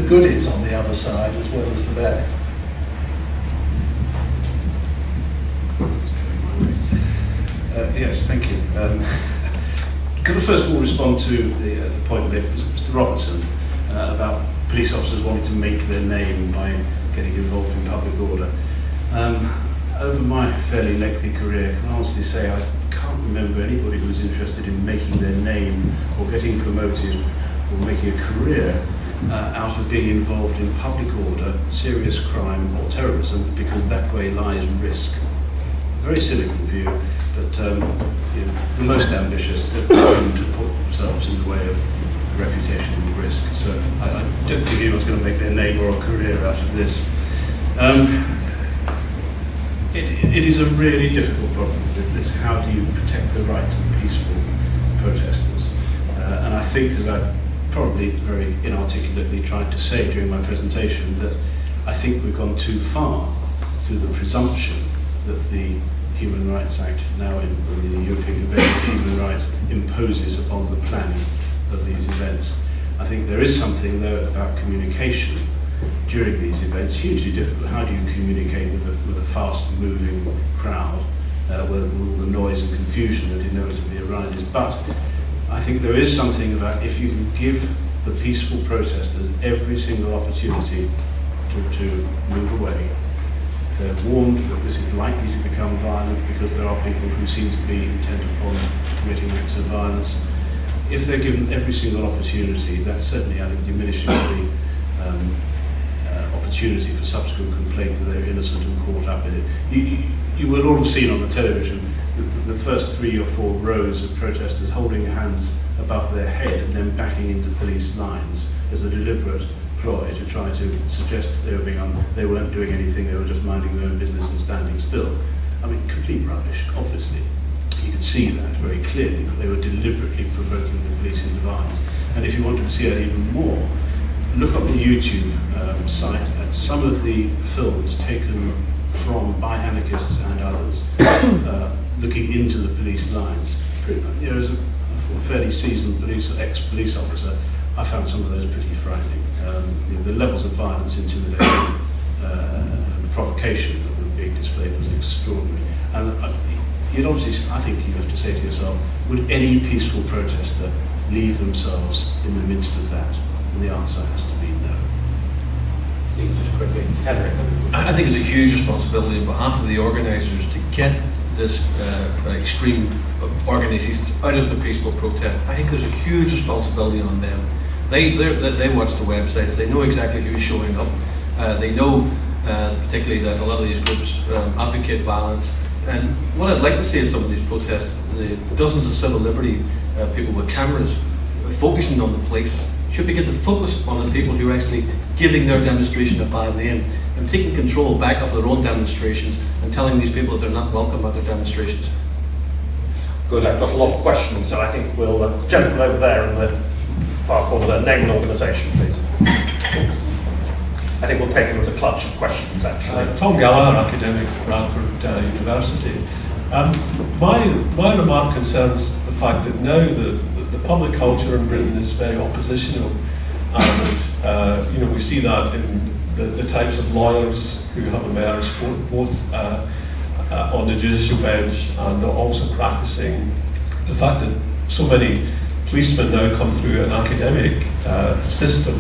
goodies on the other side as well as the bad. Yes, thank you. Could I first of all respond to the point made by Mr. Robertson about police officers wanting to make their name by getting involved in public order? Over my fairly lengthy career, can I honestly say I can't remember anybody who was interested in making their name or getting promoted or making a career out of being involved in public order, serious crime or terrorism, because that way lies risk. Very cynical view, but the most ambitious tend to put themselves in the way of reputational risk. So I don't think anyone's going to make their name or a career out of this. It is a really difficult problem with this. How do you protect the rights of peaceful protesters? And I think, as I probably very inarticulately tried to say during my presentation, that I think we've gone too far through the presumption that the Human Rights Act, now in the European Convention of Human Rights, imposes upon the planning of these events. I think there is something, though, about communication during these events, hugely difficult. How do you communicate with a fast-moving crowd with all the noise and confusion that inevitably arises? But I think there is something about if you can give the peaceful protesters every single opportunity to move away. They're warned that this is likely to become violent because there are people who seem to be intent upon committing acts of violence. If they're given every single opportunity, that certainly, I think, diminishes the opportunity for subsequent complaint that they're innocent and caught up in it. You will all have seen on the television the first 3 or 4 rows of protesters holding hands above their head and then backing into police lines as a deliberate ploy to try to suggest that they weren't doing anything, they were just minding their own business and standing still. I mean, complete rubbish, obviously. You could see that very clearly, that they were deliberately provoking the police into violence. And if you wanted to see that even more, look up the YouTube site at some of the films taken by anarchists and others, looking into the police lines. As a fairly seasoned ex-police officer, I found some of those pretty frightening. The levels of violence, intimidation, and provocation that were being displayed was extraordinary. And you'd obviously, I think you have to say to yourself, would any peaceful protester leave themselves in the midst of that? And the answer has to be no. Just quickly, Henrik. I think it's a huge responsibility on behalf of the organisers to get this extreme organisations out of the peaceful protest. I think there's a huge responsibility on them. They watch the websites, they know exactly who's showing up, they know particularly that a lot of these groups advocate violence. And what I'd like to see in some of these protests, the dozens of civil liberty people with cameras focusing on the police should begin to focus on the people who are actually giving their demonstration a bad name and taking control back of their own demonstrations and telling these people that they're not welcome at their demonstrations. Good, I've got a lot of questions, so I think we'll, gentleman over there in the far corner there, name and organisation, please. I think we'll take them as a clutch of questions, actually. Tom Gallagher, academic, Bradford University. My remark concerns the fact that now the public culture in Britain is very oppositional, and we see that in the types of lawyers who have emerged, both on the judicial bench and also practicing. The fact that so many policemen now come through an academic system,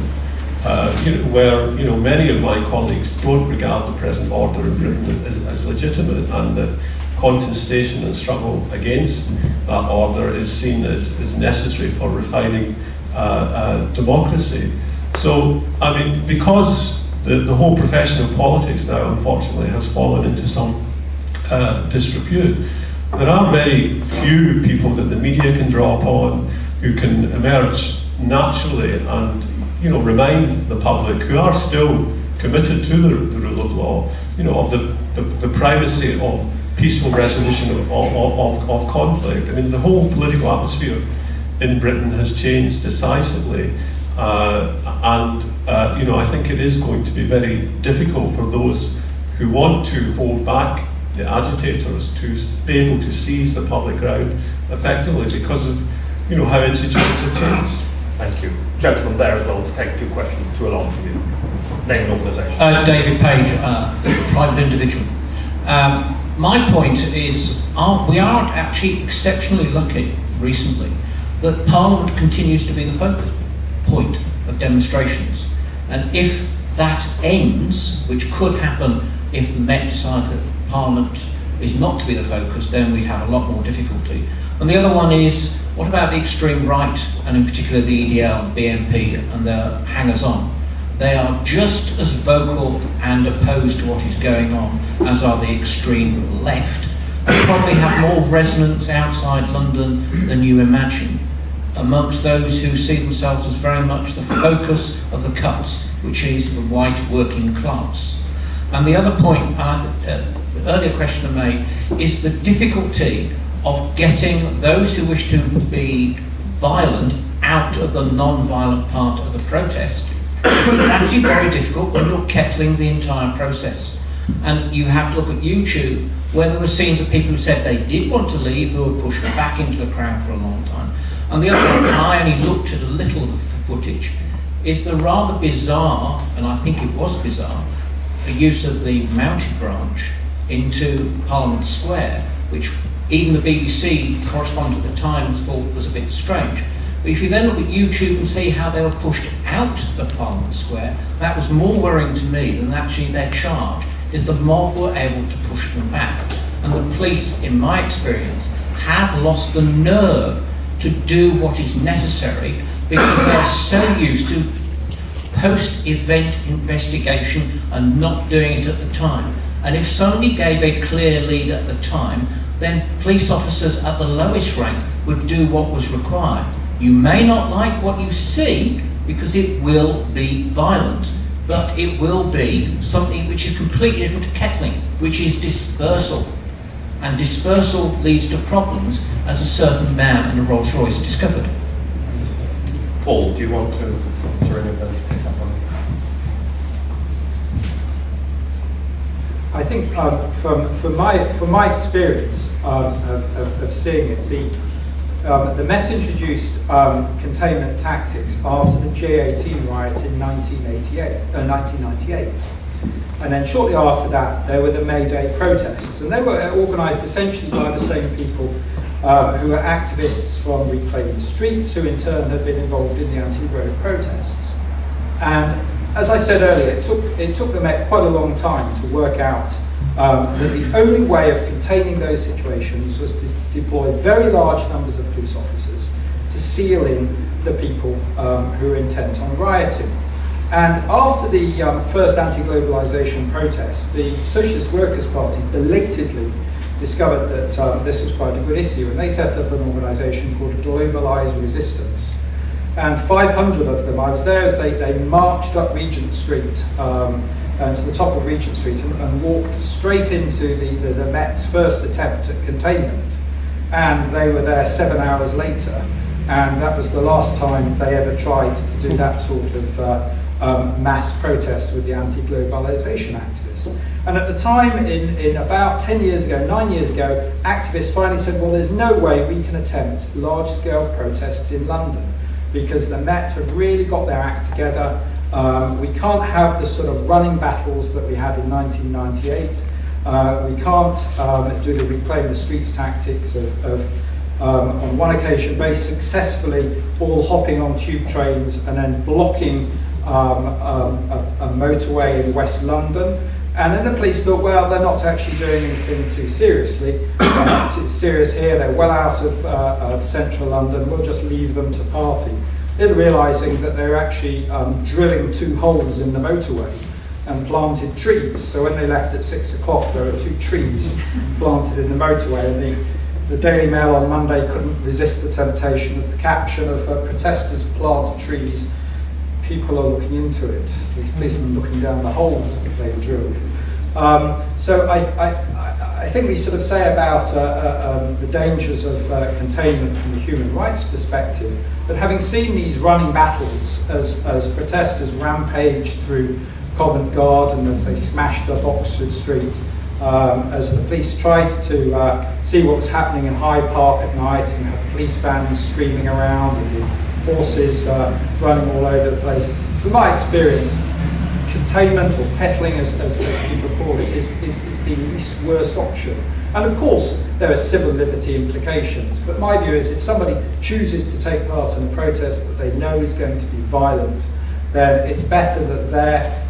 where many of my colleagues don't regard the present order in Britain as legitimate, and that contestation and struggle against that order is seen as necessary for refining democracy. So, I mean, because the whole profession of politics now, unfortunately, has fallen into some disrepute, there are very few people that the media can draw upon who can emerge naturally and, you know, remind the public, who are still committed to the rule of law, you know, of the primacy of peaceful resolution of conflict. I mean, the whole political atmosphere in Britain has changed decisively, and you know, I think it is going to be very difficult for those who want to hold back the agitators to be able to seize the public ground effectively because of, you know, how institutions have changed. Thank you. Gentleman there as well to take 2 questions, 2 along to you. Name and organisation. David Page, private individual. My point is, we are actually exceptionally lucky recently that Parliament continues to be the focus point of demonstrations. And if that ends, which could happen if the Met decide that Parliament is not to be the focus, then we'd have a lot more difficulty. And the other one is, what about the extreme right, and in particular the EDL, BNP, and the hangers-on? They are just as vocal and opposed to what is going on as are the extreme left, and probably have more resonance outside London than you imagine, amongst those who see themselves as very much the focus of the cuts, which is the white working class. And the other point, the earlier question I made, is the difficulty of getting those who wish to be violent out of the non-violent part of the protest. It's actually very difficult when you're kettling the entire process. And you have to look at YouTube, where there were scenes of people who said they did want to leave, who were pushed back into the crowd for a long time. And the other thing, and I only looked at a little of the footage, is the rather bizarre, and I think it was bizarre, the use of the mounted branch into Parliament Square, which even the BBC correspondent at the Times thought was a bit strange. But if you then look at YouTube and see how they were pushed out of Parliament Square, that was more worrying to me than actually their charge, is the mob were able to push them back. And the police, in my experience, have lost the nerve to do what is necessary because they're so used to post-event investigation and not doing it at the time. And if somebody gave a clear lead at the time, then police officers at the lowest rank would do what was required. You may not like what you see because it will be violent, but it will be something which is completely different to kettling, which is dispersal. And dispersal leads to problems, as a certain man in a Rolls Royce discovered. Paul, do you want to answer any of those? I think from my experience of seeing it, the Met introduced containment tactics after the J18 riot in 1998. And then shortly after that, there were the May Day protests. And they were organised essentially by the same people who were activists from Reclaim the Streets, who in turn had been involved in the anti-road protests. And as I said earlier, it took the Met quite a long time to work out that the only way of containing those situations was to deploy very large numbers of police officers to seal in the people who were intent on rioting. And after the first anti-globalisation protests, the Socialist Workers' Party belatedly discovered that this was quite a good issue, and they set up an organisation called Globalised Resistance. And 500 of them, I was there as they marched up Regent Street, and to the top of Regent Street, and walked straight into the Met's first attempt at containment. And they were there 7 hours later, and that was the last time they ever tried to do that sort of mass protest with the anti-globalisation activists. And at the time, in about 10 years ago, 9 years ago, activists finally said, well, there's no way we can attempt large-scale protests in London, because the Met have really got their act together. We can't have the sort of running battles that we had in 1998. We can't do the Reclaim the Streets tactics of on one occasion, very successfully all hopping on tube trains and then blocking a motorway in West London. And then the police thought, well, they're not actually doing anything too seriously. Too serious here, they're well out of central London, we'll just leave them to party. little realising that they're actually drilling 2 holes in the motorway and planted trees. So when they left at 6 o'clock, there were 2 trees planted in the motorway, and the Daily Mail on Monday couldn't resist the temptation of the caption of protesters plant trees, people are looking into it. These policemen looking down the holes that they drilled. So I think we sort of say about the dangers of containment from the human rights perspective, but having seen these running battles as protesters rampaged through Covent Garden, as they smashed up Oxford Street, as the police tried to see what was happening in Hyde Park at night, and had police vans screaming around and the forces running all over the place. From my experience, containment or kettling, as people call it, is the least worst option. And of course, there are civil liberty implications, but my view is if somebody chooses to take part in a protest that they know is going to be violent, then it's better that their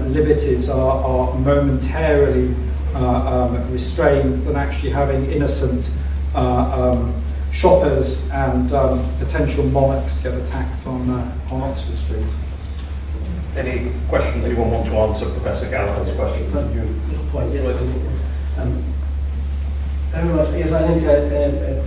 liberties are momentarily restrained than actually having innocent shoppers and potential monarchs get attacked on Oxford Street. Any question that anyone want to answer Professor Gallagher's question? Little point, yes. Very much. Yes, I think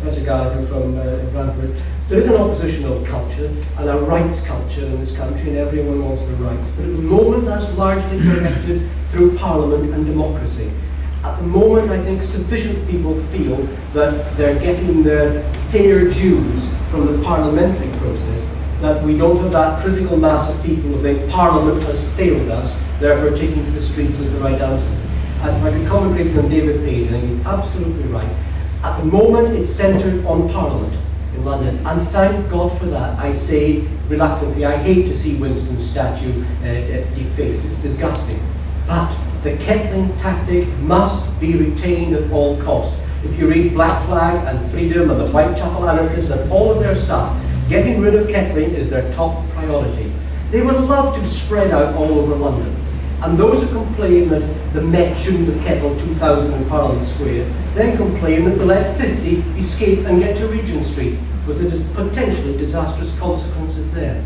Professor Gallagher from Bradford. There is an oppositional culture and a rights culture in this country, and everyone wants their rights. But at the moment, that's largely directed through Parliament and democracy. At the moment, I think sufficient people feel that they're getting their fair dues from the parliamentary process, that we don't have that critical mass of people who think Parliament has failed us, therefore taking to the streets is the right answer. And if I could comment briefly on David Page, I think he's absolutely right. At the moment, it's centred on Parliament in London, and thank God for that. I say reluctantly, I hate to see Winston's statue defaced, it's disgusting. But the kettling tactic must be retained at all costs. If you read Black Flag and Freedom and the Whitechapel Anarchists and all of their stuff, getting rid of kettling is their top priority. They would love to spread out all over London. And those who complain that the Met shouldn't have kettled 2,000 in Parliament Square, then complain that they let 50 escape and get to Regent Street, with the potentially disastrous consequences there.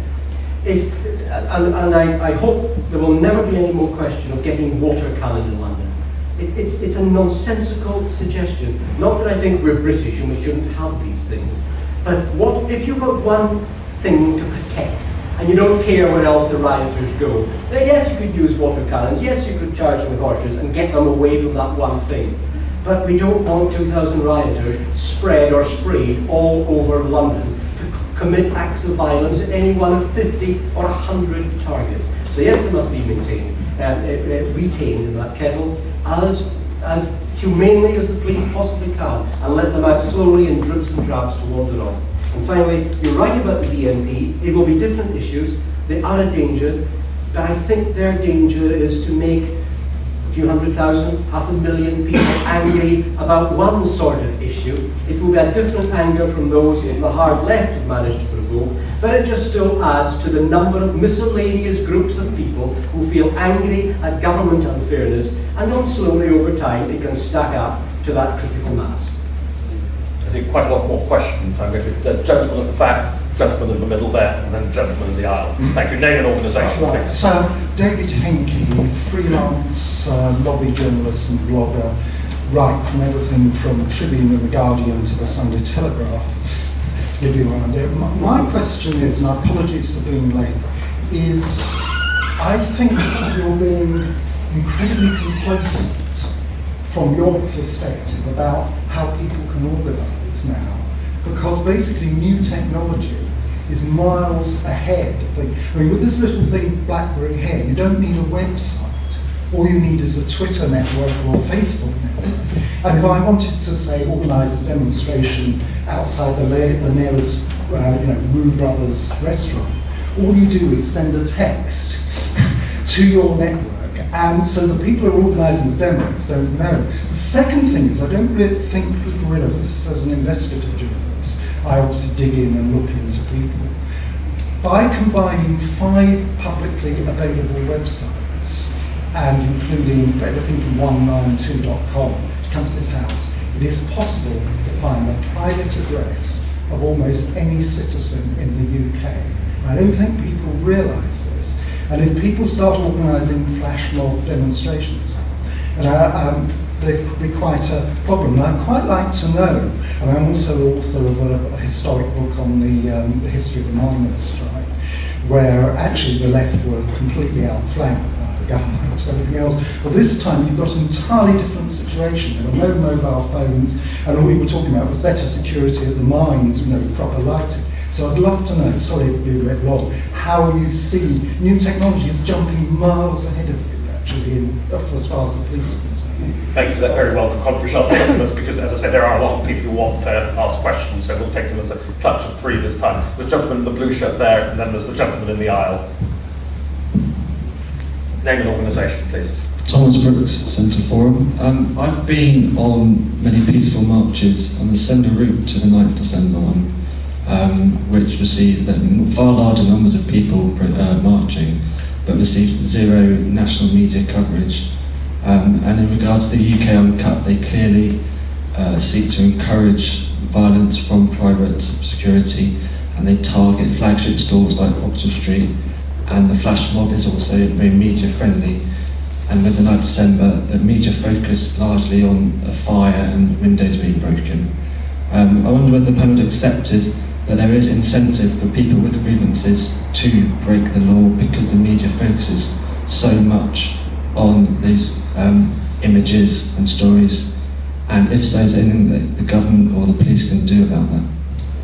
I hope there will never be any more question of getting water cannoned in London. It's a nonsensical suggestion. Not that I think we're British and we shouldn't have these things, but what if you've got one thing to protect and you don't care where else the rioters go, then yes, you could use water cannons, yes, you could charge them with horses and get them away from that one thing. But we don't want 2,000 rioters spread or sprayed all over London to commit acts of violence at any one of 50 or 100 targets. So yes, they must be retained in that kettle as humanely as the police possibly can, and let them out slowly in dribs and drabs to wander off. And finally, you're right about the BNP. It will be different issues. They are a danger, but I think their danger is to make a few 100,000, 500,000 people angry about one sort of issue. It will be a different anger from those in the hard left have managed to provoke, but it just still adds to the number of miscellaneous groups of people who feel angry at government unfairness, and then slowly over time it can stack up to that critical mass. I think quite a lot more questions. I'm going to, there's a gentleman at the back, gentleman in the middle there, and then a gentleman in the aisle. Thank you. Name and organisation, Right. please. So, David Henke, freelance lobby journalist and blogger, write from everything from Tribune and The Guardian to the Sunday Telegraph, to give you an idea. My question is, and apologies for being late, is I think you're being incredibly complacent from your perspective about how people can organise now, because basically new technology is miles ahead. I mean, with this little thing, BlackBerry here, you don't need a website. All you need is a Twitter network or a Facebook network. And if I wanted to, say, organise a demonstration outside the nearest, Rue Brothers restaurant, all you do is send a text to your network, and so the people who are organising the demos don't know. The second thing is, I don't really think people realise, this is as an investigative journalist, I obviously dig in and look into people. By combining 5 publicly available websites, and including everything from 192.com to Compass's House, it is possible to find a private address of almost any citizen in the UK. I don't think people realise this. And if people start organising flash mob demonstrations, there could be quite a problem. And I'd quite like to know, and I'm also the author of a historic book on the history of the miners' strike, where actually the left were completely outflanked by the government and everything else. But this time you've got an entirely different situation. There were no mobile phones, and all we were talking about was better security at the mines, proper lighting. So I'd love to know, sorry to be a bit long, how you see new technology is jumping miles ahead of you, actually, as far as the police are concerned. Thank you for that very welcome contribution. I'll take them because, as I said, there are a lot of people who want to ask questions, so we'll take them as a clutch of 3 this time. The gentleman in the blue shirt there, and then there's the gentleman in the aisle. Name and organisation, please. Thomas Brooks, Centre Forum. I've been on many peaceful marches on the similar route to the 9th December one, which received far larger numbers of people marching, but received zero national media coverage. And in regards to the UK Uncut, they clearly seek to encourage violence from private security, and they target flagship stores like Oxford Street, and the flash mob is also very media friendly. And with the 9th December, the media focused largely on a fire and windows being broken. I wonder whether the panel accepted that there is incentive for people with grievances to break the law because the media focuses so much on these images and stories, and if so, is there anything that the government or the police can do about that?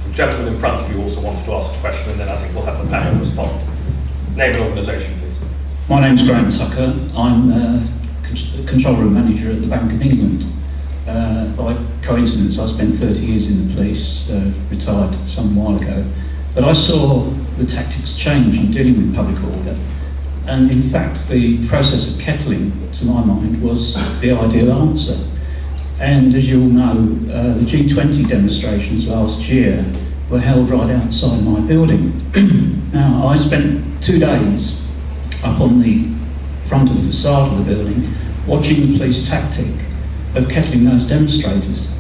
The gentleman in front of you also wanted to ask a question, and then I think we'll have the panel respond. Name and organisation, please. My name's Graham Tucker. I'm a control room manager at the Bank of England. By coincidence, I spent 30 years in the police, retired some while ago. But I saw the tactics change in dealing with public order. And in fact, the process of kettling, to my mind, was the ideal answer. And as you all know, the G20 demonstrations last year were held right outside my building. Now, I spent 2 days up on the front of the facade of the building watching the police tactic of kettling those demonstrators.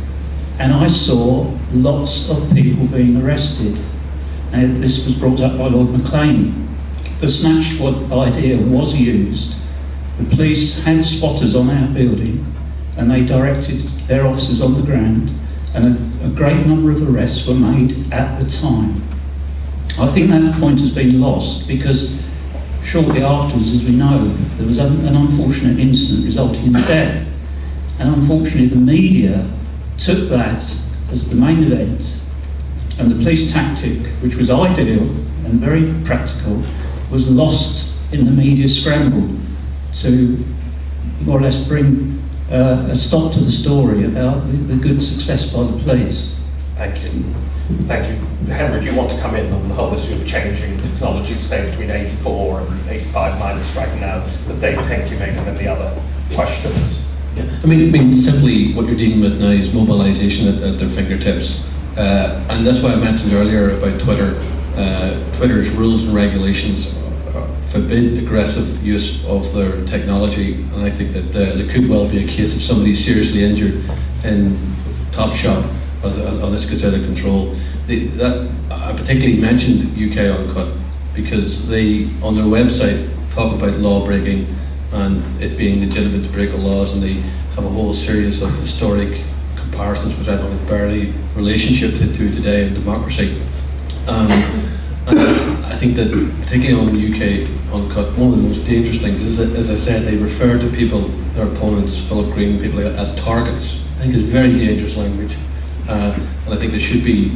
And I saw lots of people being arrested. And this was brought up by Lord Maclean. The snatch squad idea was used. The police had spotters on our building, and they directed their officers on the ground, and a great number of arrests were made at the time. I think that point has been lost because shortly afterwards, as we know, there was an unfortunate incident resulting in death. And unfortunately, the media took that as the main event, and the police tactic, which was ideal and very practical, was lost in the media scramble to more or less bring a stop to the story about the good success by the police. Thank you. Thank you. Henry, do you want to come in on the whole issue of changing technology, say between 84 and 85 miners strike now, that David Henke made, and then the other questions? Yeah. I mean, simply what you're dealing with now is mobilisation at their fingertips. And that's why I mentioned earlier about Twitter. Twitter's rules and regulations forbid aggressive use of their technology, and I think that there could well be a case of somebody seriously injured in Topshop, or this gets out of control. I particularly mentioned UK Uncut because they, on their website, talk about law breaking and it being legitimate to break the laws, and they have a whole series of historic comparisons which I don't think bear any relationship to today in democracy. And I think that particularly on UK Uncut, one of the most dangerous things is that, as I said, they refer to people, their opponents, Philip Green, people like that, as targets. I think it's very dangerous language. And I think there should be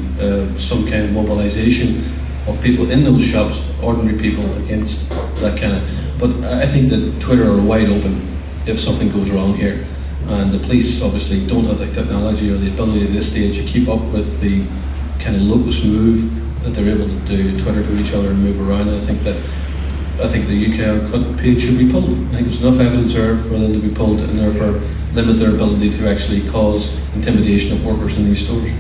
some kind of mobilisation of people in those shops, ordinary people, against that kind of. But I think that Twitter are wide open if something goes wrong here. And the police obviously don't have the technology or the ability at this stage to keep up with the kind of locust move that they're able to do, Twitter to each other and move around. And I think the UK Uncut page should be pulled. I think there's enough evidence there for them to be pulled, and therefore limit their ability to actually cause intimidation of workers in these stores.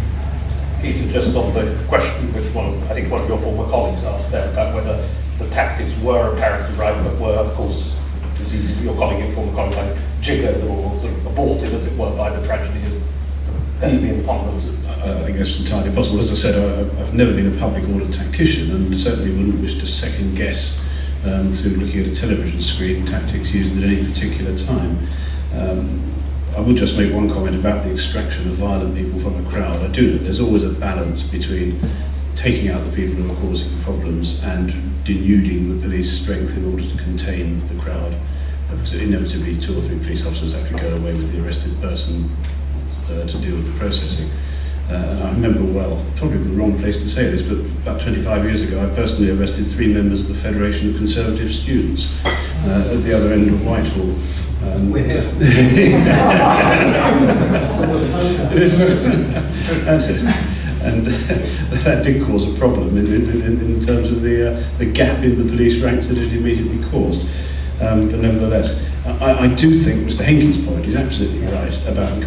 Peter, just on the question which I think one of your former colleagues asked there about whether the tactics were apparently right, but were, of course, as your colleague, your former colleague, like, jiggered or sort of aborted, as it were, by the tragedy of definitely in Parliament. I think that's entirely possible. As I said, I've never been a public order tactician and certainly wouldn't wish to second guess through looking at a television screen tactics used at any particular time. I would just make one comment about the extraction of violent people from a crowd. I do know there's always a balance between taking out the people who are causing problems and denuding the police strength in order to contain the crowd. Because inevitably 2 or 3 police officers have to go away with the arrested person to deal with the processing. And I remember well, probably the wrong place to say this, but about 25 years ago I personally arrested 3 members of the Federation of Conservative Students at the other end of Whitehall. And that did cause a problem in terms of the gap in the police ranks that it immediately caused. But nevertheless, I do think Mr. Henke's point is absolutely right about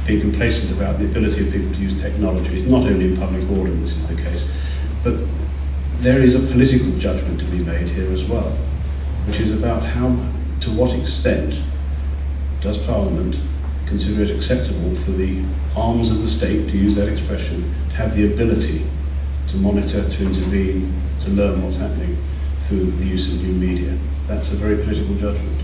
being complacent about the ability of people to use technology. It's not only in public order this is the case, but there is a political judgment to be made here as well, which is about to what extent does Parliament consider it acceptable for the arms of the state, to use that expression, to have the ability to monitor, to intervene, to learn what's happening through the use of new media. That's a very political judgment.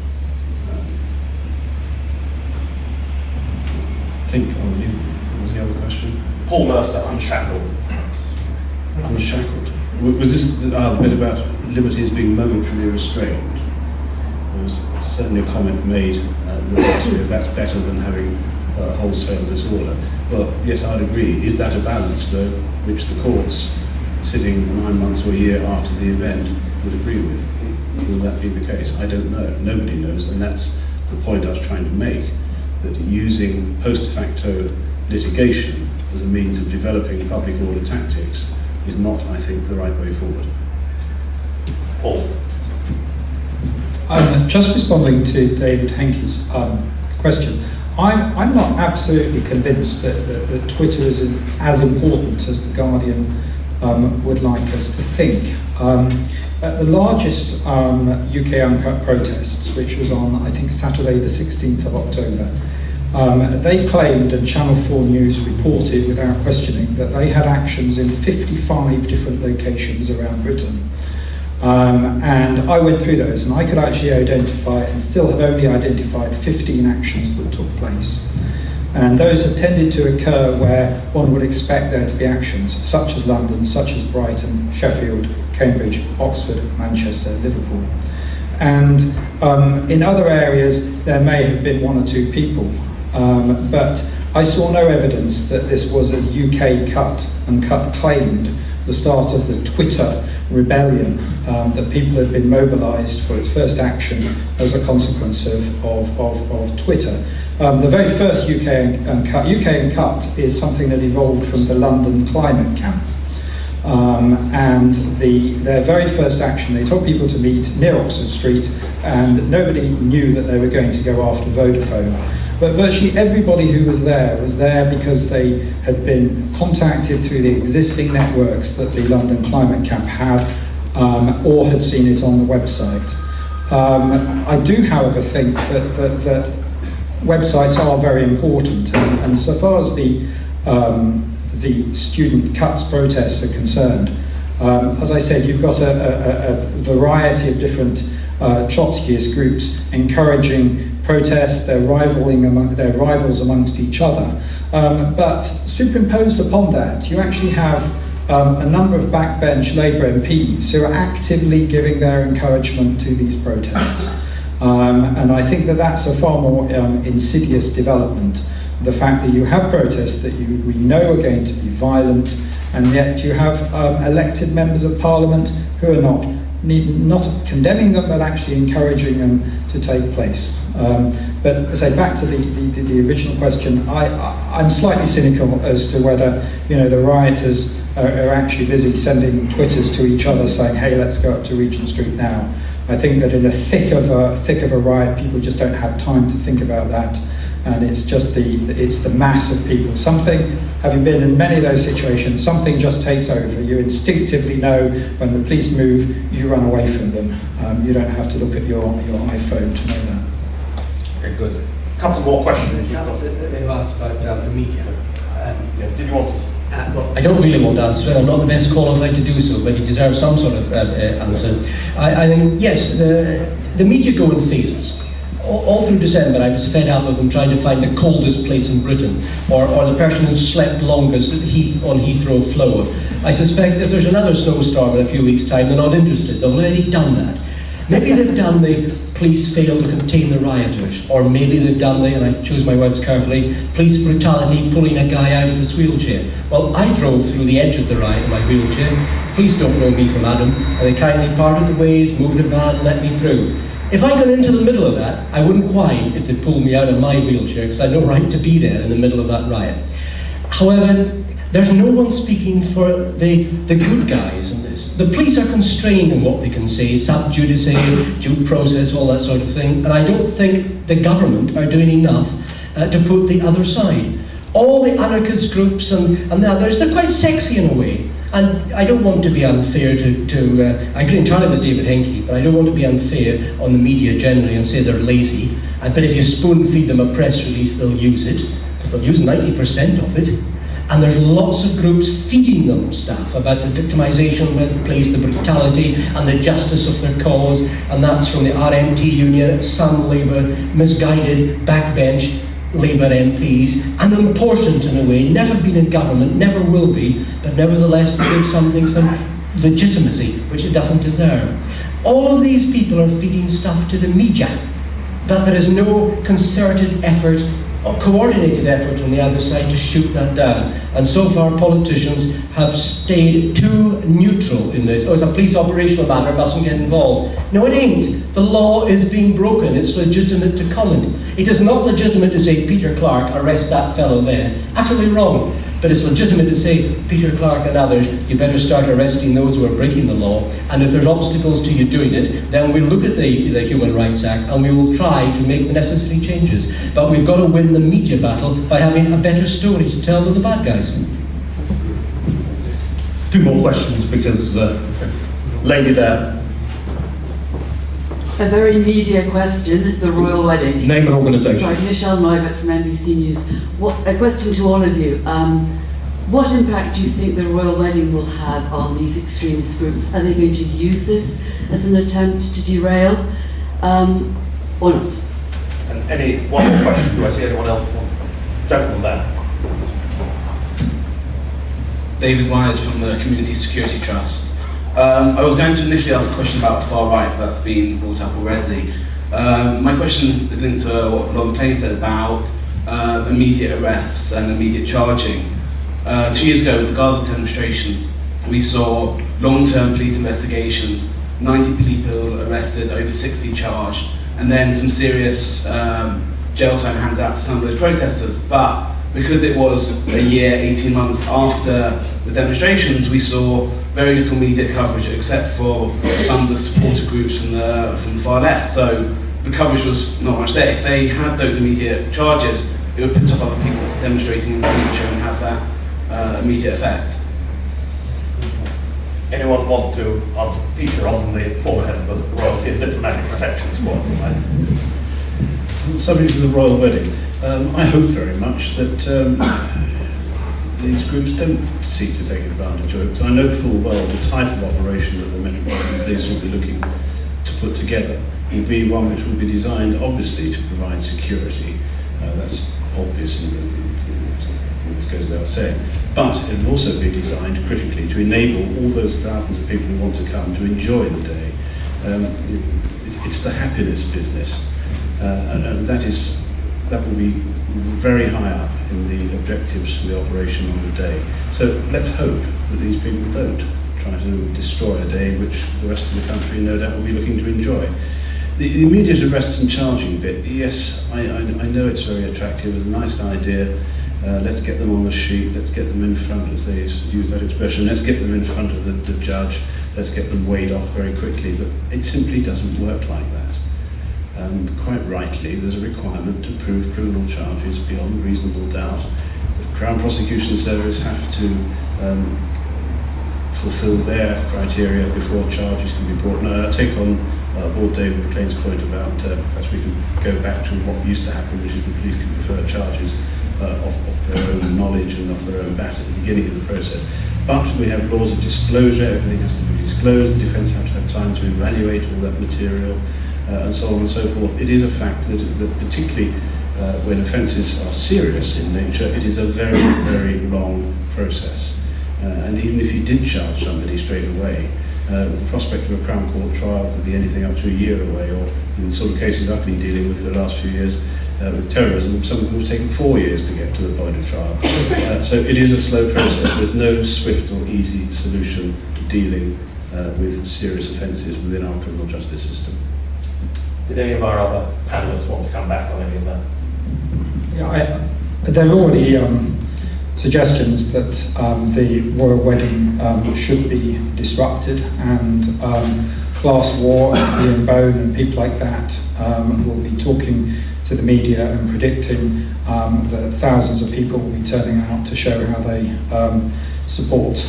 I think, what was the other question? Paul Mercer, Unshackled. Unshackled. Was this the bit about liberties being momentarily restrained? There was certainly a comment made that that's better than having wholesale disorder. Well, yes, I'd agree. Is that a balance, though, which the courts, sitting 9 months or a year after the event, would agree with? Will that be the case? I don't know. Nobody knows, and that's the point I was trying to make, that using post facto litigation as a means of developing public order tactics is not, I think, the right way forward. Paul. Just responding to David Henke's question, I'm not absolutely convinced that Twitter is as important as The Guardian would like us to think. At the largest UK Uncut protests, which was on, I think, Saturday the 16th of October, they claimed, and Channel 4 News reported without questioning, that they had actions in 55 different locations around Britain. And I went through those, and I could actually identify, and still have only identified, 15 actions that took place. And those have tended to occur where one would expect there to be actions, such as London, such as Brighton, Sheffield, Cambridge, Oxford, Manchester, Liverpool. And in other areas, there may have been 1 or 2 people, but I saw no evidence that this was, as UK Cut claimed, the start of the Twitter rebellion, that people had been mobilised for its first action as a consequence of Twitter. The very first UK Cut is something that evolved from the London climate camp. And their very first action, they told people to meet near Oxford Street, and nobody knew that they were going to go after Vodafone. But virtually everybody who was there because they had been contacted through the existing networks that the London Climate Camp had, or had seen it on the website. I do, however, think that websites are very important, and so far as the student cuts protests are concerned, as I said, you've got a variety of different Trotskyist groups encouraging protests, they're rivals amongst each other. But superimposed upon that, you actually have a number of backbench Labour MPs who are actively giving their encouragement to these protests. And I think that that's a far more insidious development. The fact that you have protests that we know are going to be violent, and yet you have elected members of Parliament who are not condemning them, but actually encouraging them to take place. But as I say, back to the original question, I'm slightly cynical as to whether the rioters are actually busy sending Twitters to each other saying, "Hey, let's go up to Regent Street now." I think that in the thick of a riot, people just don't have time to think about that. And it's just the mass of people. Having been in many of those situations, something just takes over. You instinctively know when the police move, you run away from them. You don't have to look at your iPhone to know that. Very good. A couple more questions. They've asked about the media. Did you want to? Well, I don't really want to answer it. I'm not the best qualified to do so, but he deserves some sort of answer. I think, yes, the media go in phases. All through December, I was fed up of them trying to find the coldest place in Britain, or the person who slept longest on Heathrow Flow. I suspect if there's another snowstorm in a few weeks' time, they're not interested. They've already done that. Maybe they've done the police failed to contain the rioters, or maybe they've done the, and I choose my words carefully, police brutality pulling a guy out of his wheelchair. Well, I drove through the edge of the riot in my wheelchair. Police don't know me from Adam, and they kindly parted the ways, moved a van, and let me through. If I got into the middle of that, I wouldn't whine if they pulled me out of my wheelchair, because I had no right to be there in the middle of that riot. However, there's no one speaking for the good guys in this. The police are constrained in what they can say, sub judice, due process, all that sort of thing, and I don't think the government are doing enough to put the other side. All the anarchist groups and the others, they're quite sexy in a way. And I don't want to be unfair I agree entirely with David Henke, but I don't want to be unfair on the media generally and say they're lazy. But if you spoon feed them a press release, they'll use it, because they'll use 90% of it. And there's lots of groups feeding them stuff about the victimisation where they place, the brutality and the justice of their cause. And that's from the RMT union, some Labour, misguided, backbench Labour MPs, and important in a way, never been in government, never will be, but nevertheless they give something some legitimacy which it doesn't deserve. All of these people are feeding stuff to the media, but there is no concerted effort or coordinated effort on the other side to shoot that down. And so far politicians have stayed too neutral in this. Oh, it's a police operational matter, mustn't get involved. No, it ain't. The law is being broken. It's legitimate to comment. It is not legitimate to say, Peter Clarke, arrest that fellow there. Utterly wrong. But it's legitimate to say, Peter Clarke and others, you better start arresting those who are breaking the law. And if there's obstacles to you doing it, then we'll look at the Human Rights Act and we will try to make the necessary changes. But we've got to win the media battle by having a better story to tell to the bad guys. 2 more questions, because lady there. A very media question, the royal wedding. Name and organisation. Sorry, Michelle Neubert from NBC News. A question to all of you. What impact do you think the royal wedding will have on these extremist groups? Are they going to use this as an attempt to derail or not? And one more question, do I see anyone else? Gentleman there. David Myers from the Community Security Trust. I was going to initially ask a question about far right, but that's been brought up already. My question is linked to what Longman said about immediate arrests and immediate charging. 2 years ago, with the Gaza demonstrations, we saw long-term police investigations, 90 people arrested, over 60 charged, and then some serious jail time handed out to some of those protesters. But because it was a year, 18 months after the demonstrations, we saw very little media coverage except for some of the supporter groups from the far left. So the coverage was not much there. If they had those immediate charges, it would put off other people demonstrating in the future and have that immediate effect. Anyone want to answer Peter on the former head of the Royalty and Diplomatic Protection Squad? Subject to the royal wedding, I hope very much that these groups don't seek to take advantage of it, because I know full well the type of operation that the Metropolitan Police will be looking to put together will be one which will be designed obviously to provide security. That's obvious, and it goes without saying. But it will also be designed critically to enable all those thousands of people who want to come to enjoy the day. It's the happiness business, and that will be very high up in the objectives for the operation on the day. So let's hope that these people don't try to destroy a day which the rest of the country no doubt will be looking to enjoy. The immediate arrests and charging bit, yes, I know it's very attractive, it's a nice idea. Let's get them on the sheet, let's get them in front, as they use that expression, let's get them in front of the judge, let's get them weighed off very quickly, but it simply doesn't work like that. And quite rightly, there's a requirement to prove criminal charges beyond reasonable doubt. The Crown Prosecution Service have to fulfil their criteria before charges can be brought. Now, I take on board David Maclean's point about perhaps we can go back to what used to happen, which is the police can prefer charges of their own knowledge and of their own bat at the beginning of the process. But we have laws of disclosure, everything has to be disclosed, the defence have to have time to evaluate all that material, and so on and so forth. It is a fact that particularly when offences are serious in nature, it is a very, very long process. And even if you did charge somebody straight away, the prospect of a Crown Court trial could be anything up to a year away, or in the sort of cases I've been dealing with the last few years with terrorism, some of them have taken 4 years to get to the point of trial. So it is a slow process. There's no swift or easy solution to dealing with serious offences within our criminal justice system. Did any of our other panellists want to come back on any of that? Yeah, there are already suggestions that the royal wedding should be disrupted, and class war and Ian Bone and people like that will be talking to the media and predicting that thousands of people will be turning out to show how they support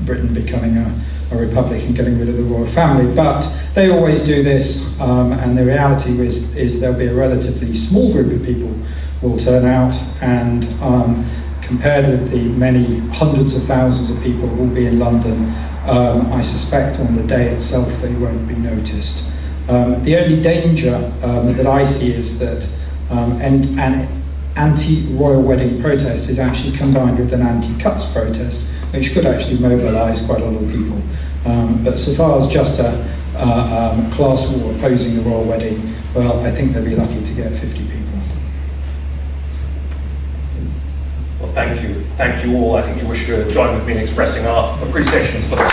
Britain becoming a republic and getting rid of the royal family. But they always do this, and the reality is there'll be a relatively small group of people will turn out, and compared with the many hundreds of thousands of people who will be in London, I suspect on the day itself they won't be noticed. The only danger that I see is that an anti-royal wedding protest is actually combined with an anti-cuts protest, which could actually mobilise quite a lot of people. But so far as just a class war opposing the royal wedding, well, I think they'll be lucky to get 50 people. Well, thank you all. I think you wish to join with me in expressing our appreciation for the